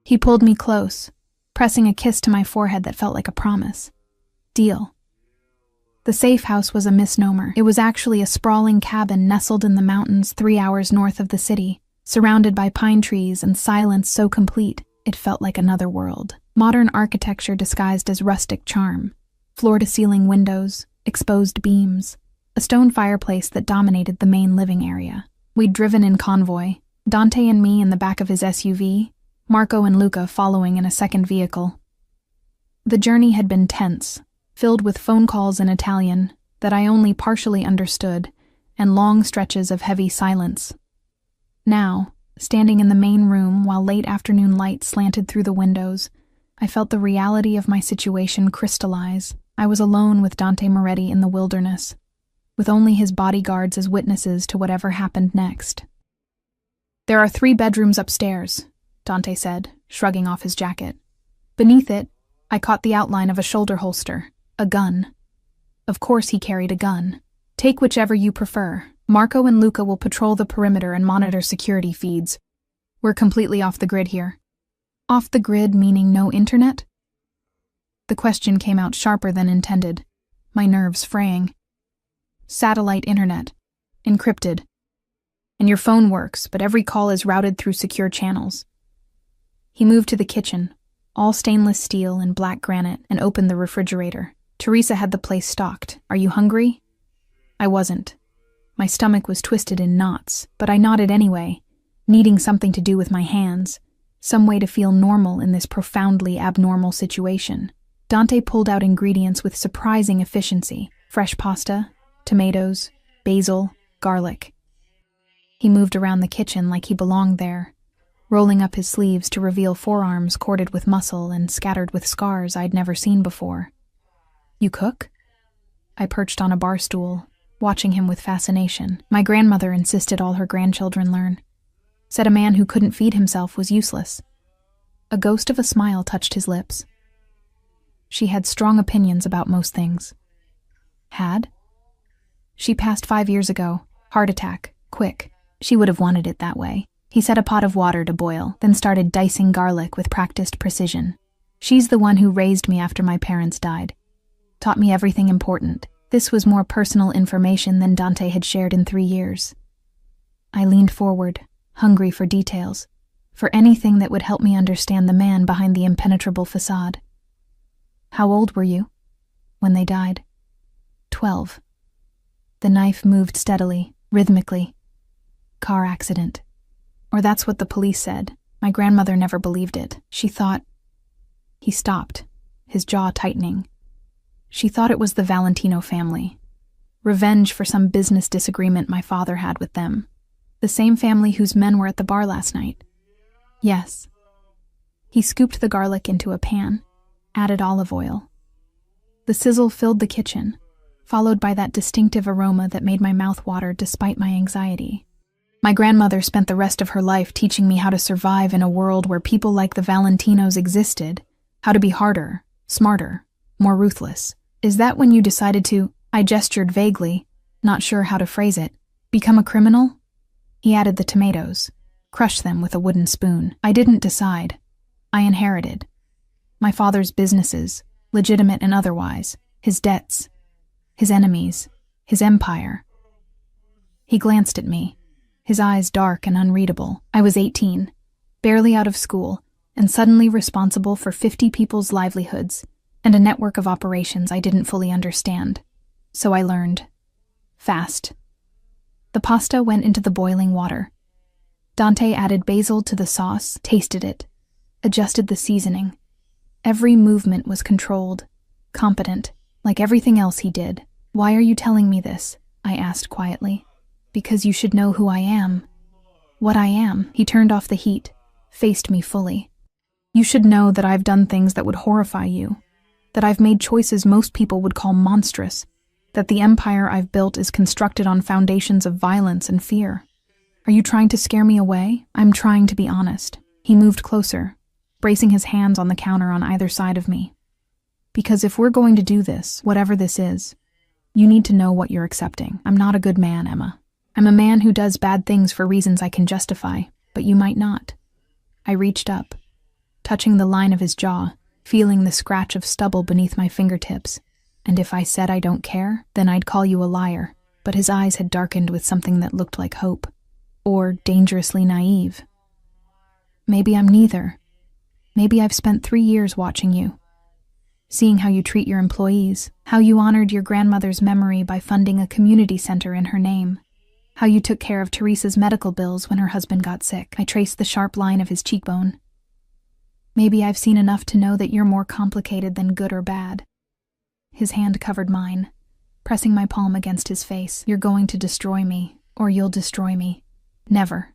He pulled me close, pressing a kiss to my forehead that felt like a promise. Deal. The safe house was a misnomer. It was actually a sprawling cabin nestled in the mountains 3 hours north of the city, surrounded by pine trees and silence so complete it felt like another world. Modern architecture disguised as rustic charm. Floor-to-ceiling windows, exposed beams, a stone fireplace that dominated the main living area. We'd driven in convoy, Dante and me in the back of his SUV, Marco and Luca following in a second vehicle. The journey had been tense, filled with phone calls in Italian that I only partially understood, and long stretches of heavy silence. Now, standing in the main room while late afternoon light slanted through the windows, I felt the reality of my situation crystallize. I was alone with Dante Moretti in the wilderness, with only his bodyguards as witnesses to whatever happened next. "There are 3 bedrooms upstairs," Dante said, shrugging off his jacket. Beneath it, I caught the outline of a shoulder holster, a gun. Of course he carried a gun. "Take whichever you prefer. Marco and Luca will patrol the perimeter and monitor security feeds. We're completely off the grid here." Off the grid meaning no internet? The question came out sharper than intended, my nerves fraying. "Satellite internet. Encrypted. And your phone works, but every call is routed through secure channels." He moved to the kitchen, all stainless steel and black granite, and opened the refrigerator. "Teresa had the place stocked. Are you hungry?" I wasn't. My stomach was twisted in knots, but I nodded anyway, needing something to do with my hands, some way to feel normal in this profoundly abnormal situation. Dante pulled out ingredients with surprising efficiency: fresh pasta, tomatoes, basil, garlic. He moved around the kitchen like he belonged there, rolling up his sleeves to reveal forearms corded with muscle and scattered with scars I'd never seen before. "You cook?" I perched on a bar stool, watching him with fascination. My grandmother insisted all her grandchildren learn. Said a man who couldn't feed himself was useless. A ghost of a smile touched his lips. She had strong opinions about most things. Had? She passed 5 years ago. Heart attack. Quick. She would have wanted it that way. He set a pot of water to boil, then started dicing garlic with practiced precision. She's the one who raised me after my parents died. Taught me everything important. This was more personal information than Dante had shared in 3 years. I leaned forward, hungry for details, for anything that would help me understand the man behind the impenetrable facade. "How old were you when they died?" 12. The knife moved steadily, rhythmically. "Car accident." Or that's what the police said. My grandmother never believed it. She thought... He stopped, his jaw tightening. She thought it was the Valentino family. Revenge for some business disagreement my father had with them. The same family whose men were at the bar last night. Yes. He scooped the garlic into a pan, added olive oil. The sizzle filled the kitchen, followed by that distinctive aroma that made my mouth water despite my anxiety. My grandmother spent the rest of her life teaching me how to survive in a world where people like the Valentinos existed, how to be harder, smarter, more ruthless. "Is that when you decided to," I gestured vaguely, not sure how to phrase it, "become a criminal?" He added the tomatoes, crushed them with a wooden spoon. "I didn't decide. I inherited. My father's businesses, legitimate and otherwise, his debts, his enemies, his empire." He glanced at me, his eyes dark and unreadable. I was 18, barely out of school, and suddenly responsible for 50 people's livelihoods, and a network of operations I didn't fully understand. So I learned. Fast. The pasta went into the boiling water. Dante added basil to the sauce, tasted it, adjusted the seasoning. Every movement was controlled, competent, like everything else he did. "Why are you telling me this?" I asked quietly. "Because you should know who I am. What I am." He turned off the heat, faced me fully. "You should know that I've done things that would horrify you, that I've made choices most people would call monstrous, that the empire I've built is constructed on foundations of violence and fear. Are you trying to scare me away? I'm trying to be honest." He moved closer, bracing his hands on the counter on either side of me. "Because if we're going to do this, whatever this is, you need to know what you're accepting. I'm not a good man, Emma. I'm a man who does bad things for reasons I can justify, but you might not." I reached up, touching the line of his jaw, feeling the scratch of stubble beneath my fingertips. "And if I said I don't care, then I'd call you a liar." But his eyes had darkened with something that looked like hope, or dangerously naive. "Maybe I'm neither. Maybe I've spent 3 years watching you, seeing how you treat your employees, how you honored your grandmother's memory by funding a community center in her name, how you took care of Teresa's medical bills when her husband got sick." I traced the sharp line of his cheekbone. Maybe I've seen enough to know that you're more complicated than good or bad. His hand covered mine, pressing my palm against his face. You're going to destroy me, or you'll destroy me. Never.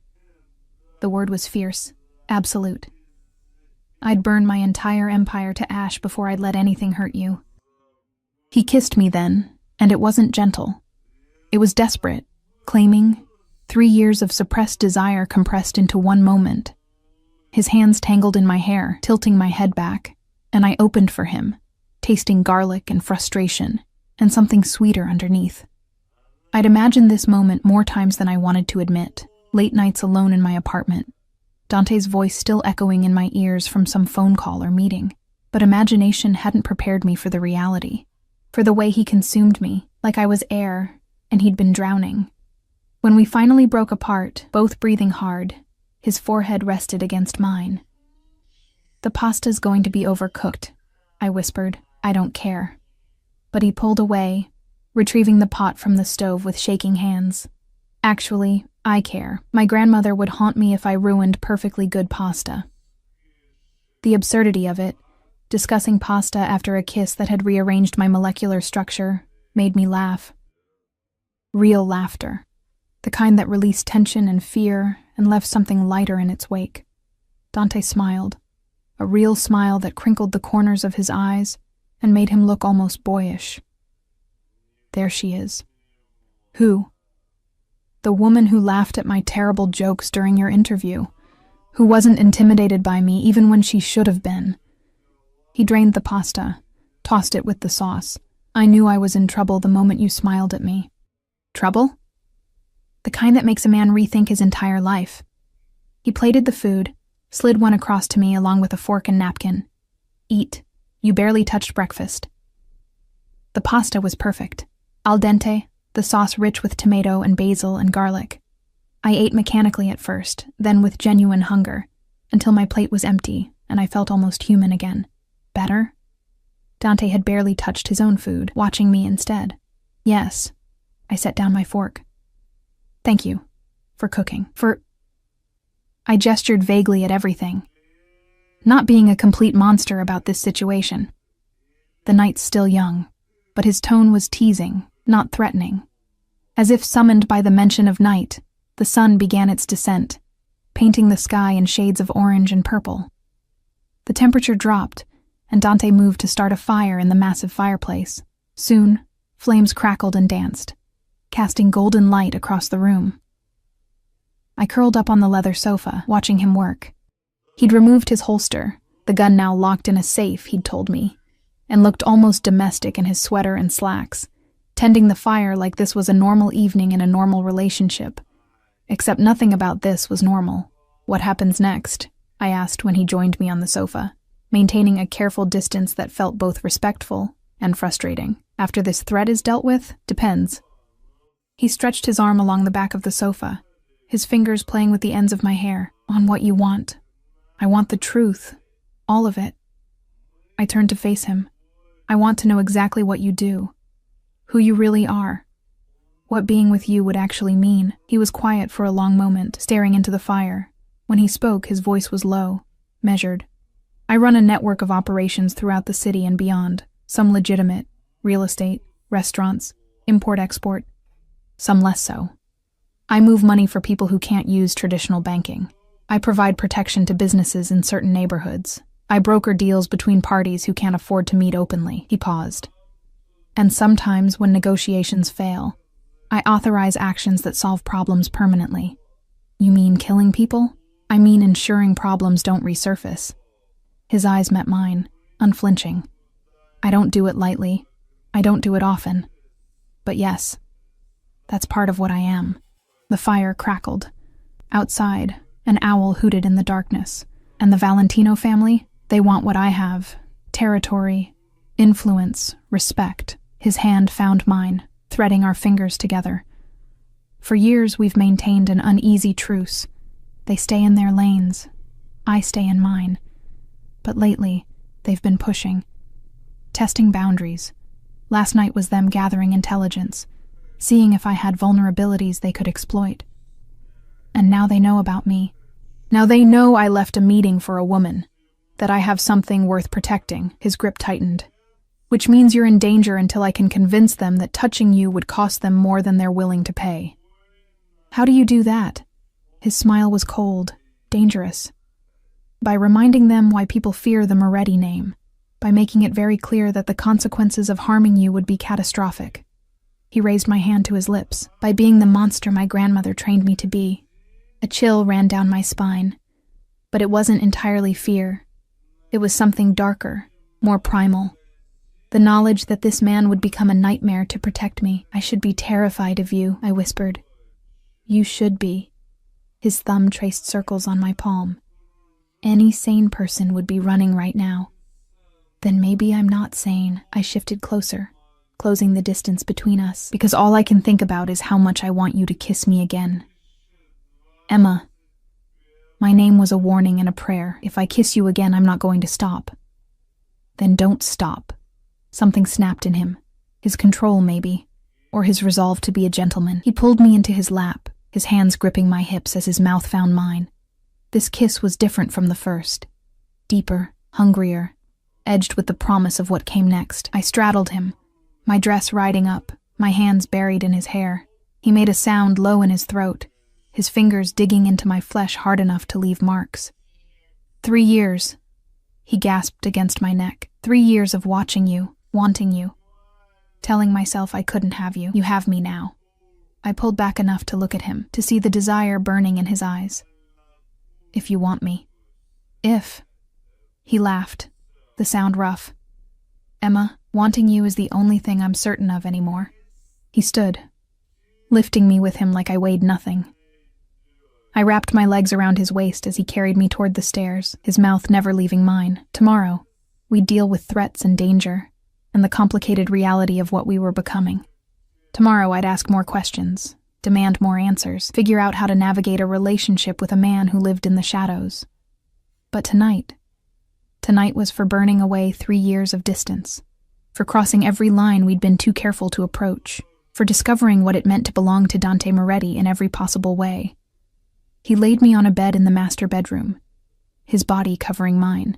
The word was fierce, absolute. I'd burn my entire empire to ash before I'd let anything hurt you. He kissed me then, and it wasn't gentle. It was desperate, claiming 3 years of suppressed desire compressed into one moment. His hands tangled in my hair, tilting my head back, and I opened for him, tasting garlic and frustration, and something sweeter underneath. I'd imagined this moment more times than I wanted to admit, late nights alone in my apartment, Dante's voice still echoing in my ears from some phone call or meeting, but imagination hadn't prepared me for the reality, for the way he consumed me, like I was air, and he'd been drowning. When we finally broke apart, both breathing hard, his forehead rested against mine. "The pasta's going to be overcooked," I whispered. "I don't care." But he pulled away, retrieving the pot from the stove with shaking hands. "Actually, I care. My grandmother would haunt me if I ruined perfectly good pasta." The absurdity of it, discussing pasta after a kiss that had rearranged my molecular structure, made me laugh. Real laughter. The kind that released tension and fear and left something lighter in its wake. Dante smiled, a real smile that crinkled the corners of his eyes and made him look almost boyish. "There she is." "Who?" "The woman who laughed at my terrible jokes during your interview, who wasn't intimidated by me even when she should have been." He drained the pasta, tossed it with the sauce. "I knew I was in trouble the moment you smiled at me." "Trouble?" "The kind that makes a man rethink his entire life." He plated the food, slid one across to me along with a fork and napkin. "Eat. You barely touched breakfast." The pasta was perfect. Al dente, the sauce rich with tomato and basil and garlic. I ate mechanically at first, then with genuine hunger, until my plate was empty and I felt almost human again. Better? Dante had barely touched his own food, watching me instead. "Yes." I set down my fork. "Thank you. For cooking. I gestured vaguely at everything. Not being a complete monster about this situation. The night's still young, but his tone was teasing, not threatening. As if summoned by the mention of night, the sun began its descent, painting the sky in shades of orange and purple. The temperature dropped, and Dante moved to start a fire in the massive fireplace. Soon, flames crackled and danced, casting golden light across the room. I curled up on the leather sofa, watching him work. He'd removed his holster, the gun now locked in a safe, he'd told me, and looked almost domestic in his sweater and slacks, tending the fire like this was a normal evening in a normal relationship. Except nothing about this was normal. "What happens next?" I asked when he joined me on the sofa, maintaining a careful distance that felt both respectful and frustrating. "After this threat is dealt with, depends." He stretched his arm along the back of the sofa, his fingers playing with the ends of my hair. "On what you want. I want the truth. All of it." I turned to face him. "I want to know exactly what you do. Who you really are. What being with you would actually mean." He was quiet for a long moment, staring into the fire. When he spoke, his voice was low, measured. "I run a network of operations throughout the city and beyond, some legitimate, real estate, restaurants, import-export, some less so. I move money for people who can't use traditional banking. I provide protection to businesses in certain neighborhoods. I broker deals between parties who can't afford to meet openly." He paused. "And sometimes, when negotiations fail, I authorize actions that solve problems permanently." "You mean killing people?" "I mean ensuring problems don't resurface." His eyes met mine, unflinching. "I don't do it lightly. I don't do it often. But yes, that's part of what I am." The fire crackled. Outside, an owl hooted in the darkness. "And the Valentino family? They want what I have. Territory, influence, respect." His hand found mine, threading our fingers together. "For years we've maintained an uneasy truce. They stay in their lanes. I stay in mine. But lately, they've been pushing. Testing boundaries. Last night was them gathering intelligence, seeing if I had vulnerabilities they could exploit. And now they know about me. Now they know I left a meeting for a woman. That I have something worth protecting. His grip tightened. Which means you're in danger until I can convince them that touching you would cost them more than they're willing to pay. How do you do that? His smile was cold, dangerous. By reminding them why people fear the Moretti name. By making it very clear that the consequences of harming you would be catastrophic. He raised my hand to his lips. By being the monster my grandmother trained me to be. A chill ran down my spine. But it wasn't entirely fear. It was something darker, more primal. The knowledge that this man would become a nightmare to protect me. I should be terrified of you, I whispered. You should be. His thumb traced circles on my palm. Any sane person would be running right now. Then maybe I'm not sane. I shifted closer, closing the distance between us, because all I can think about is how much I want you to kiss me again. Emma. My name was a warning and a prayer. If I kiss you again, I'm not going to stop. Then don't stop. Something snapped in him. His control, maybe. Or his resolve to be a gentleman. He pulled me into his lap, his hands gripping my hips as his mouth found mine. This kiss was different from the first. Deeper, hungrier, edged with the promise of what came next. I straddled him, my dress riding up, my hands buried in his hair. He made a sound low in his throat, his fingers digging into my flesh hard enough to leave marks. 3 years, he gasped against my neck. 3 years of watching you, wanting you, telling myself I couldn't have you. You have me now. I pulled back enough to look at him, to see the desire burning in his eyes. If you want me. If. He laughed, the sound rough. Emma, wanting you is the only thing I'm certain of anymore. He stood, lifting me with him like I weighed nothing. I wrapped my legs around his waist as he carried me toward the stairs, his mouth never leaving mine. Tomorrow, we'd deal with threats and danger, and the complicated reality of what we were becoming. Tomorrow I'd ask more questions, demand more answers, figure out how to navigate a relationship with a man who lived in the shadows. But tonight was for burning away 3 years of distance, for crossing every line we'd been too careful to approach, for discovering what it meant to belong to Dante Moretti in every possible way. He laid me on a bed in the master bedroom, his body covering mine,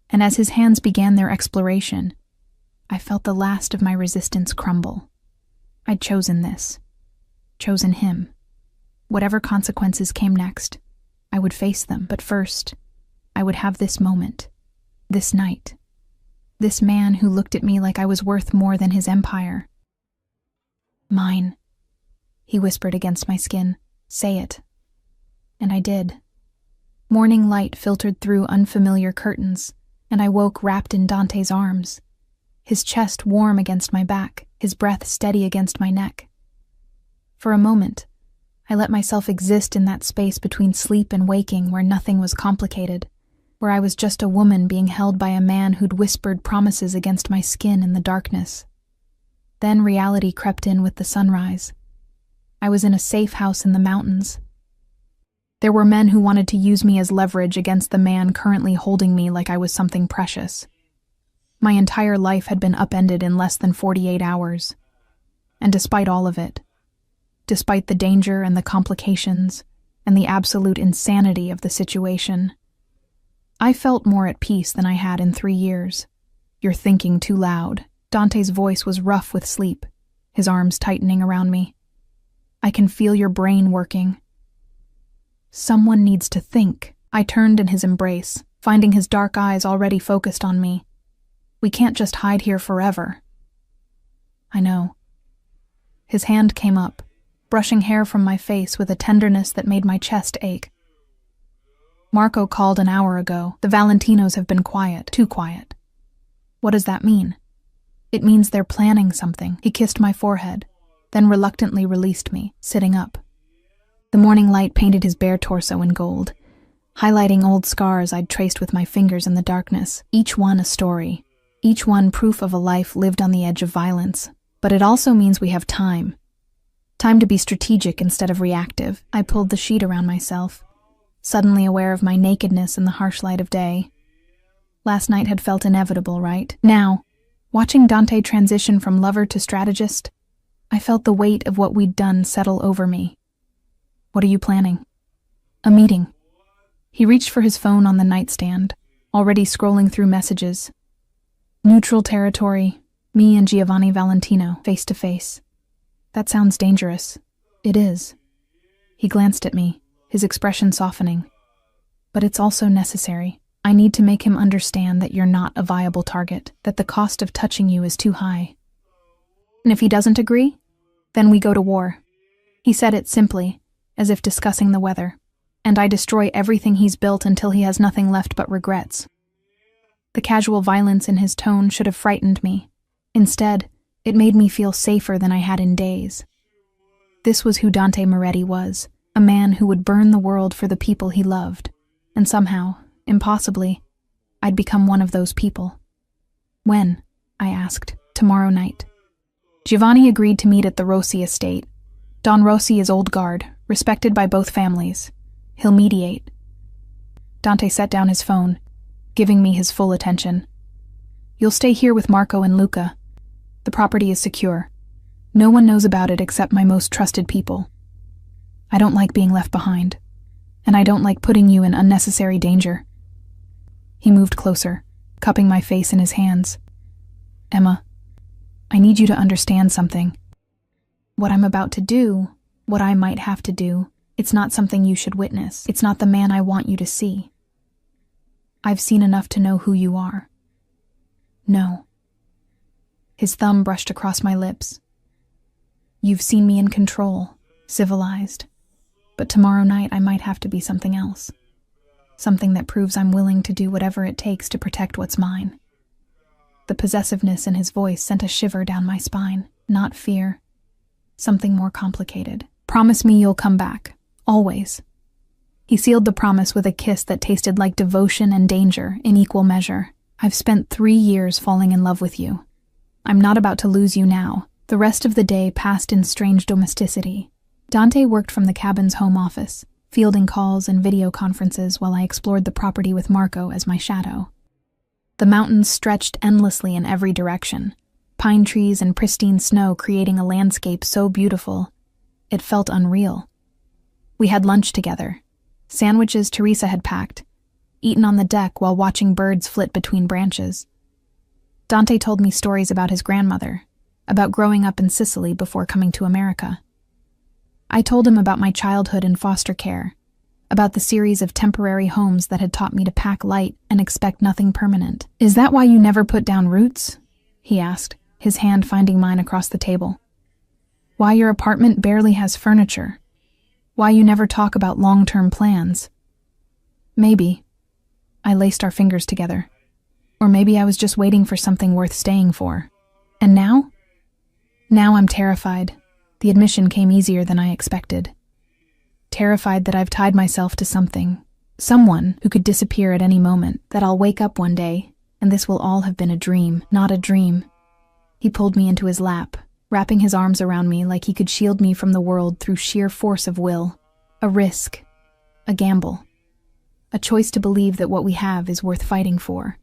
and as his hands began their exploration, I felt the last of my resistance crumble. I'd chosen this, chosen him. Whatever consequences came next, I would face them, but first, I would have this moment, this night, this man who looked at me like I was worth more than his empire. Mine, he whispered against my skin. Say it. And I did. Morning light filtered through unfamiliar curtains, and I woke wrapped in Dante's arms, his chest warm against my back, his breath steady against my neck. For a moment, I let myself exist in that space between sleep and waking where nothing was complicated, where I was just a woman being held by a man who'd whispered promises against my skin in the darkness. Then reality crept in with the sunrise. I was in a safe house in the mountains. There were men who wanted to use me as leverage against the man currently holding me like I was something precious. My entire life had been upended in less than 48 hours. And despite all of it, despite the danger and the complications and the absolute insanity of the situation, I felt more at peace than I had in 3 years. You're thinking too loud. Dante's voice was rough with sleep, his arms tightening around me. I can feel your brain working. Someone needs to think. I turned in his embrace, finding his dark eyes already focused on me. We can't just hide here forever. I know. His hand came up, brushing hair from my face with a tenderness that made my chest ache. Marco called an hour ago. The Valentinos have been quiet, too quiet. What does that mean? It means they're planning something. He kissed my forehead, then reluctantly released me, sitting up. The morning light painted his bare torso in gold, highlighting old scars I'd traced with my fingers in the darkness, each one a story, each one proof of a life lived on the edge of violence. But it also means we have time. Time to be strategic instead of reactive. I pulled the sheet around myself, suddenly aware of my nakedness in the harsh light of day. Last night had felt inevitable, right? Now, watching Dante transition from lover to strategist, I felt the weight of what we'd done settle over me. What are you planning? A meeting. He reached for his phone on the nightstand, already scrolling through messages. Neutral territory, me and Giovanni Valentino, face to face. That sounds dangerous. It is. He glanced at me, his expression softening. But it's also necessary. I need to make him understand that you're not a viable target, that the cost of touching you is too high. And if he doesn't agree, then we go to war. He said it simply, as if discussing the weather, and I destroy everything he's built until he has nothing left but regrets. The casual violence in his tone should have frightened me. Instead, it made me feel safer than I had in days. This was who Dante Moretti was, a man who would burn the world for the people he loved. And somehow, impossibly, I'd become one of those people. When? I asked. Tomorrow night. Giovanni agreed to meet at the Rossi estate. Don Rossi is old guard, respected by both families. He'll mediate. Dante set down his phone, giving me his full attention. You'll stay here with Marco and Luca. The property is secure. No one knows about it except my most trusted people. I don't like being left behind, and I don't like putting you in unnecessary danger. He moved closer, cupping my face in his hands. Emma, I need you to understand something. What I'm about to do, what I might have to do, it's not something you should witness. It's not the man I want you to see. I've seen enough to know who you are. No. His thumb brushed across my lips. You've seen me in control, civilized. But tomorrow night I might have to be something else. Something that proves I'm willing to do whatever it takes to protect what's mine. The possessiveness in his voice sent a shiver down my spine, not fear. Something more complicated. Promise me you'll come back. Always. He sealed the promise with a kiss that tasted like devotion and danger in equal measure. I've spent 3 years falling in love with you. I'm not about to lose you now. The rest of the day passed in strange domesticity. Dante worked from the cabin's home office, fielding calls and video conferences while I explored the property with Marco as my shadow. The mountains stretched endlessly in every direction, pine trees and pristine snow creating a landscape so beautiful, it felt unreal. We had lunch together, sandwiches Teresa had packed, eaten on the deck while watching birds flit between branches. Dante told me stories about his grandmother, about growing up in Sicily before coming to America. I told him about my childhood in foster care, about the series of temporary homes that had taught me to pack light and expect nothing permanent. Is that why you never put down roots? He asked, his hand finding mine across the table. Why your apartment barely has furniture? Why you never talk about long-term plans? Maybe. I laced our fingers together. Or maybe I was just waiting for something worth staying for. And now? Now I'm terrified. The admission came easier than I expected. Terrified that I've tied myself to something, someone who could disappear at any moment, that I'll wake up one day, and this will all have been a dream, not a dream. He pulled me into his lap, wrapping his arms around me like he could shield me from the world through sheer force of will. A risk, a gamble, a choice to believe that what we have is worth fighting for,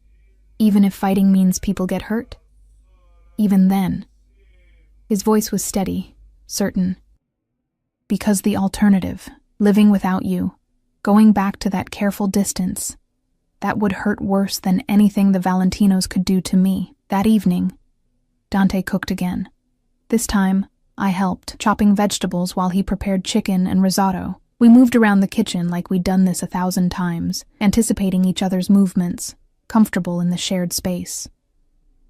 even if fighting means people get hurt. Even then. His voice was steady, certain. Because the alternative, living without you, going back to that careful distance, that would hurt worse than anything the Valentinos could do to me. That evening, Dante cooked again. This time, I helped, chopping vegetables while he prepared chicken and risotto. We moved around the kitchen like we'd done this 1,000 times, anticipating each other's movements, comfortable in the shared space.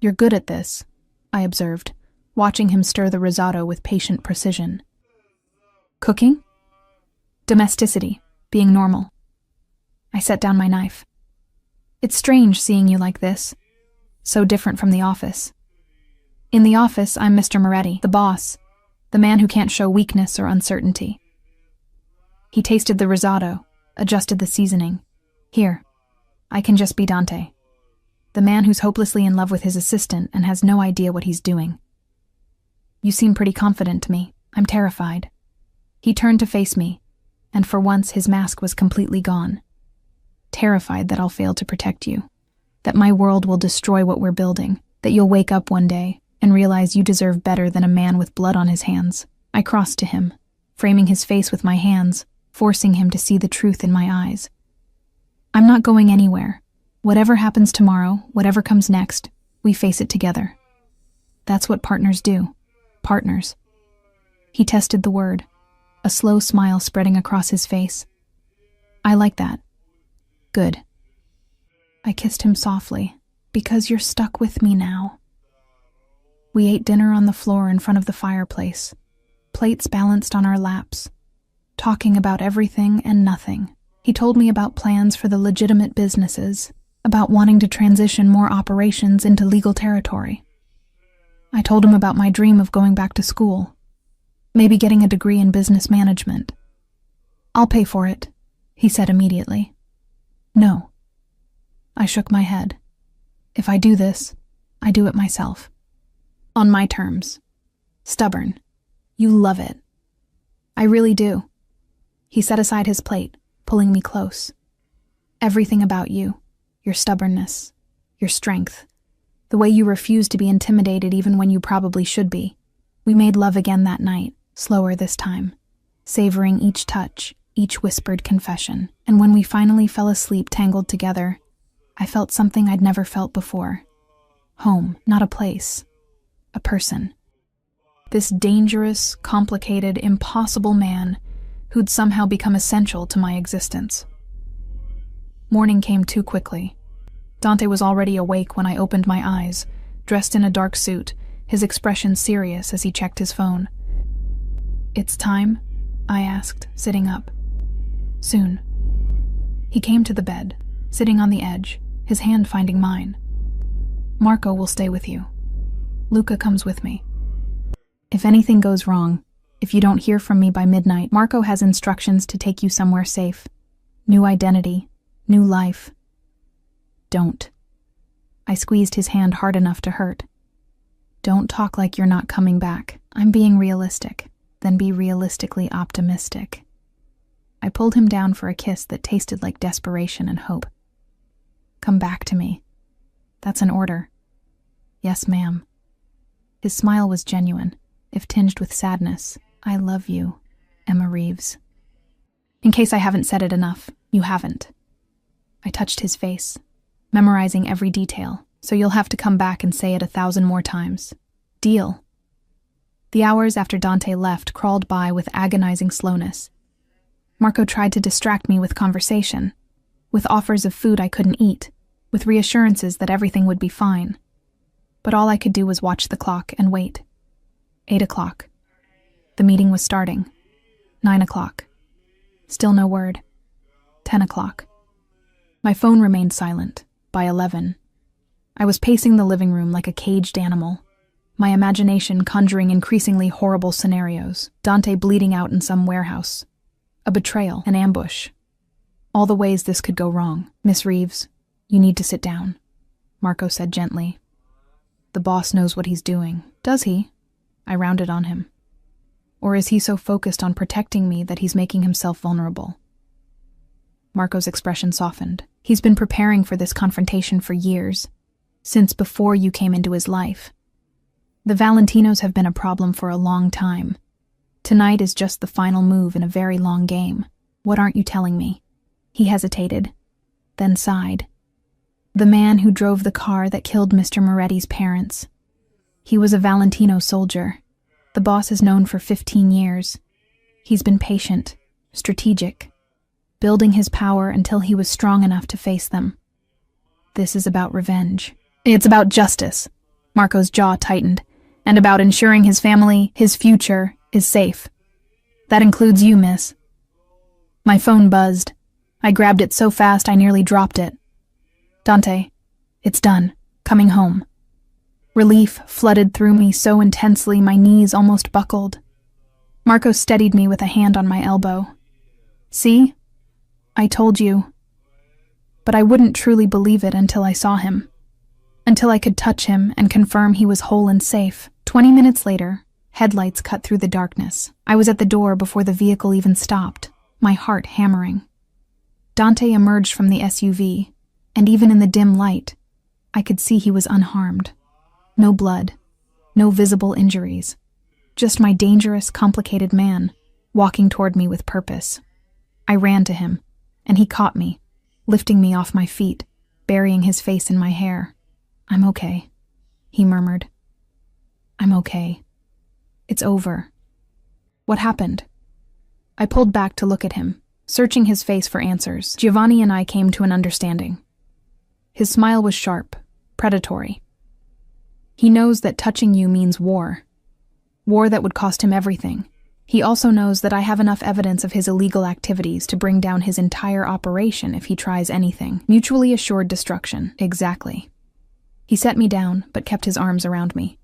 You're good at this, I observed, watching him stir the risotto with patient precision. Cooking? Domesticity, being normal. I set down my knife. It's strange seeing you like this, so different from the office. In the office, I'm Mr. Moretti, the boss, the man who can't show weakness or uncertainty. He tasted the risotto, adjusted the seasoning. Here, I can just be Dante, the man who's hopelessly in love with his assistant and has no idea what he's doing. You seem pretty confident to me. I'm terrified. He turned to face me, and for once his mask was completely gone. Terrified that I'll fail to protect you, that my world will destroy what we're building, that you'll wake up one day and realize you deserve better than a man with blood on his hands. I crossed to him, framing his face with my hands, forcing him to see the truth in my eyes. I'm not going anywhere. Whatever happens tomorrow, whatever comes next, we face it together. That's what partners do. Partners. He tested the word, a slow smile spreading across his face. I like that. Good. I kissed him softly. Because you're stuck with me now. We ate dinner on the floor in front of the fireplace, plates balanced on our laps, talking about everything and nothing. He told me about plans for the legitimate businesses, about wanting to transition more operations into legal territory. I told him about my dream of going back to school, maybe getting a degree in business management. I'll pay for it, he said immediately. No. I shook my head. If I do this, I do it myself. On my terms. Stubborn. You love it. I really do. He set aside his plate, pulling me close. Everything about you, your stubbornness, your strength, the way you refuse to be intimidated even when you probably should be. We made love again that night, slower this time, savoring each touch, each whispered confession. And when we finally fell asleep tangled together, I felt something I'd never felt before. Home, not a place. A person. This dangerous, complicated, impossible man who'd somehow become essential to my existence. Morning came too quickly. Dante was already awake when I opened my eyes, dressed in a dark suit, his expression serious as he checked his phone. It's time? I asked, sitting up. Soon. He came to the bed, sitting on the edge, his hand finding mine. Marco will stay with you. Luca comes with me. If anything goes wrong, if you don't hear from me by midnight, Marco has instructions to take you somewhere safe. New identity, new life. Don't. I squeezed his hand hard enough to hurt. Don't talk like you're not coming back. I'm being realistic, then be realistically optimistic. I pulled him down for a kiss that tasted like desperation and hope. Come back to me. That's an order. Yes, ma'am. His smile was genuine, if tinged with sadness. I love you, Emma Reeves. In case I haven't said it enough, you haven't. I touched his face, memorizing every detail, so you'll have to come back and say it 1,000 more times. Deal. The hours after Dante left crawled by with agonizing slowness. Marco tried to distract me with conversation, with offers of food I couldn't eat, with reassurances that everything would be fine. But all I could do was watch the clock and wait. 8 o'clock. The meeting was starting. 9 o'clock. Still no word. 10 o'clock. My phone remained silent. By 11. I was pacing the living room like a caged animal, my imagination conjuring increasingly horrible scenarios. Dante bleeding out in some warehouse. A betrayal, an ambush. All the ways this could go wrong. Miss Reeves, you need to sit down, Marco said gently. The boss knows what he's doing. Does he? I rounded on him. Or is he so focused on protecting me that he's making himself vulnerable? Marco's expression softened. He's been preparing for this confrontation for years, since before you came into his life. The Valentinos have been a problem for a long time. Tonight is just the final move in a very long game. What aren't you telling me? He hesitated, then sighed. The man who drove the car that killed Mr. Moretti's parents. He was a Valentino soldier. The boss is known for 15 years. He's been patient, strategic, building his power until he was strong enough to face them. This is about revenge. It's about justice. Marco's jaw tightened, and about ensuring his family, his future, is safe. That includes you, miss. My phone buzzed. I grabbed it so fast I nearly dropped it. Dante, it's done. Coming home. Relief flooded through me so intensely my knees almost buckled. Marco steadied me with a hand on my elbow. See? I told you. But I wouldn't truly believe it until I saw him. Until I could touch him and confirm he was whole and safe. 20 minutes later, headlights cut through the darkness. I was at the door before the vehicle even stopped, my heart hammering. Dante emerged from the SUV, and even in the dim light, I could see he was unharmed. No blood, no visible injuries. Just my dangerous, complicated man, walking toward me with purpose. I ran to him, and he caught me, lifting me off my feet, burying his face in my hair. "I'm okay," he murmured. "I'm okay. It's over." "What happened?" I pulled back to look at him, searching his face for answers. Giovanni and I came to an understanding. His smile was sharp, predatory. He knows that touching you means war. War that would cost him everything. He also knows that I have enough evidence of his illegal activities to bring down his entire operation if he tries anything. Mutually assured destruction. Exactly. He set me down, but kept his arms around me.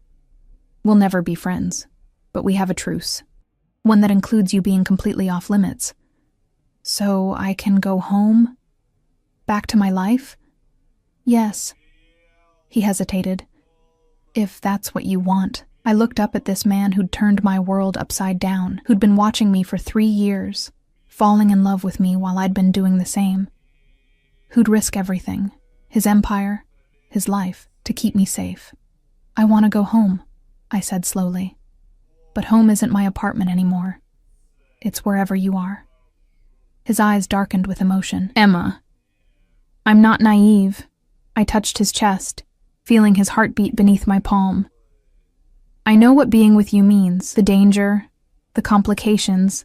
"We'll never be friends, but we have a truce. One that includes you being completely off limits. So I can go home? Back to my life?" "Yes." He hesitated. "If that's what you want." I looked up at this man who'd turned my world upside down, who'd been watching me for 3 years, falling in love with me while I'd been doing the same. Who'd risk everything, his empire, his life, to keep me safe. "I want to go home," I said slowly. "But home isn't my apartment anymore. It's wherever you are." His eyes darkened with emotion. "Emma." "I'm not naive." I touched his chest, feeling his heartbeat beneath my palm. "I know what being with you means, the danger, the complications,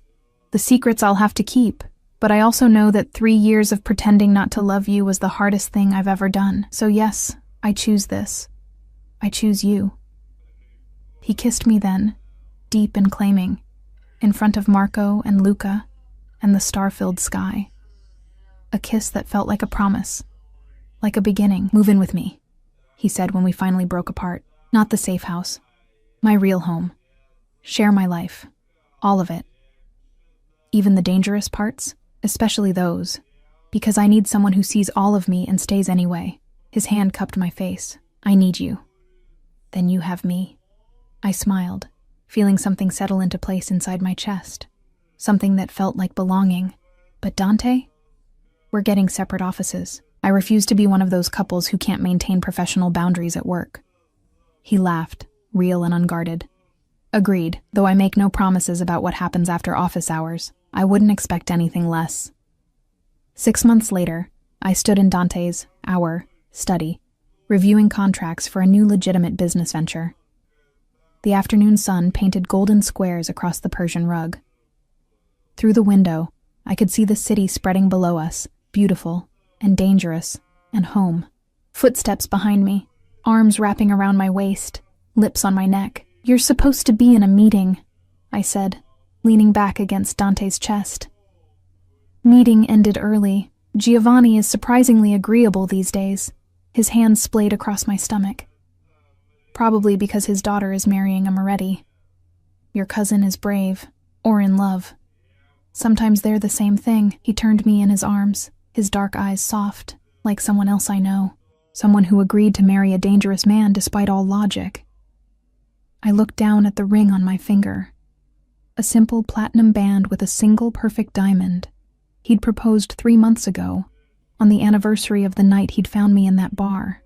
the secrets I'll have to keep, but I also know that 3 years of pretending not to love you was the hardest thing I've ever done. So yes, I choose this. I choose you." He kissed me then, deep and claiming, in front of Marco and Luca and the star-filled sky. A kiss that felt like a promise, like a beginning. "Move in with me," he said when we finally broke apart. "Not the safe house. My real home. Share my life. All of it. Even the dangerous parts, especially those, because I need someone who sees all of me and stays anyway." His hand cupped my face. "I need you. Then you have me." I smiled, feeling something settle into place inside my chest. Something that felt like belonging. But Dante? We're getting separate offices. I refuse to be one of those couples who can't maintain professional boundaries at work. He laughed, real and unguarded. "Agreed, though I make no promises about what happens after office hours. I wouldn't expect anything less." 6 months later, I stood in our study, reviewing contracts for a new legitimate business venture. The afternoon sun painted golden squares across the Persian rug. Through the window, I could see the city spreading below us, beautiful and dangerous and home. Footsteps behind me, arms wrapping around my waist, lips on my neck. "You're supposed to be in a meeting," I said, leaning back against Dante's chest. Meeting ended early. Giovanni is surprisingly agreeable these days. His hand splayed across my stomach. Probably because his daughter is marrying a Moretti. "Your cousin is brave, or in love. Sometimes they're the same thing." He turned me in his arms, his dark eyes soft, like someone else I know. Someone who agreed to marry a dangerous man despite all logic. I looked down at the ring on my finger. A simple platinum band with a single perfect diamond. He'd proposed 3 months ago, on the anniversary of the night he'd found me in that bar.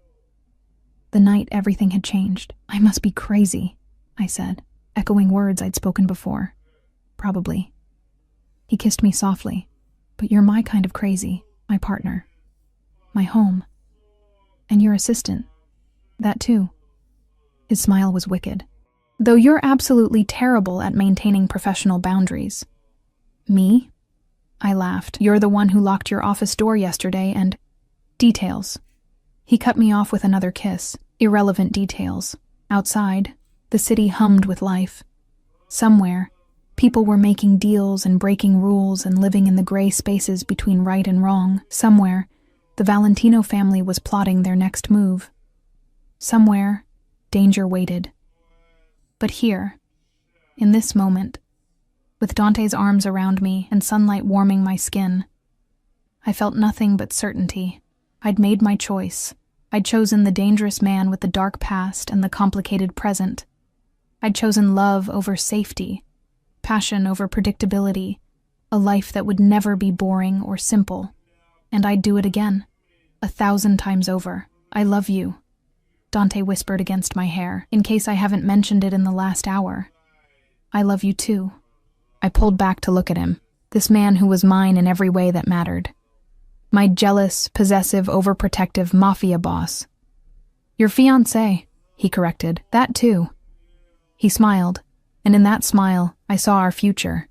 The night everything had changed. "I must be crazy," I said, echoing words I'd spoken before. "Probably." He kissed me softly. "But you're my kind of crazy, my partner. My home. And your assistant. That too." His smile was wicked. "Though you're absolutely terrible at maintaining professional boundaries." "Me?" I laughed. "You're the one who locked your office door yesterday and—" "Details." He cut me off with another kiss. "Irrelevant details." Outside, the city hummed with life. Somewhere, people were making deals and breaking rules and living in the gray spaces between right and wrong. Somewhere, the Valentino family was plotting their next move. Somewhere, danger waited. But here, in this moment, with Dante's arms around me and sunlight warming my skin, I felt nothing but certainty. I'd made my choice. I'd chosen the dangerous man with the dark past and the complicated present. I'd chosen love over safety, passion over predictability, a life that would never be boring or simple. And I'd do it again, 1,000 times over. "I love you," Dante whispered against my hair, in case I haven't mentioned it in the last hour. "I love you too." I pulled back to look at him, this man who was mine in every way that mattered. My jealous, possessive, overprotective mafia boss. Your fiancé, he corrected. That too. He smiled, and in that smile, I saw our future.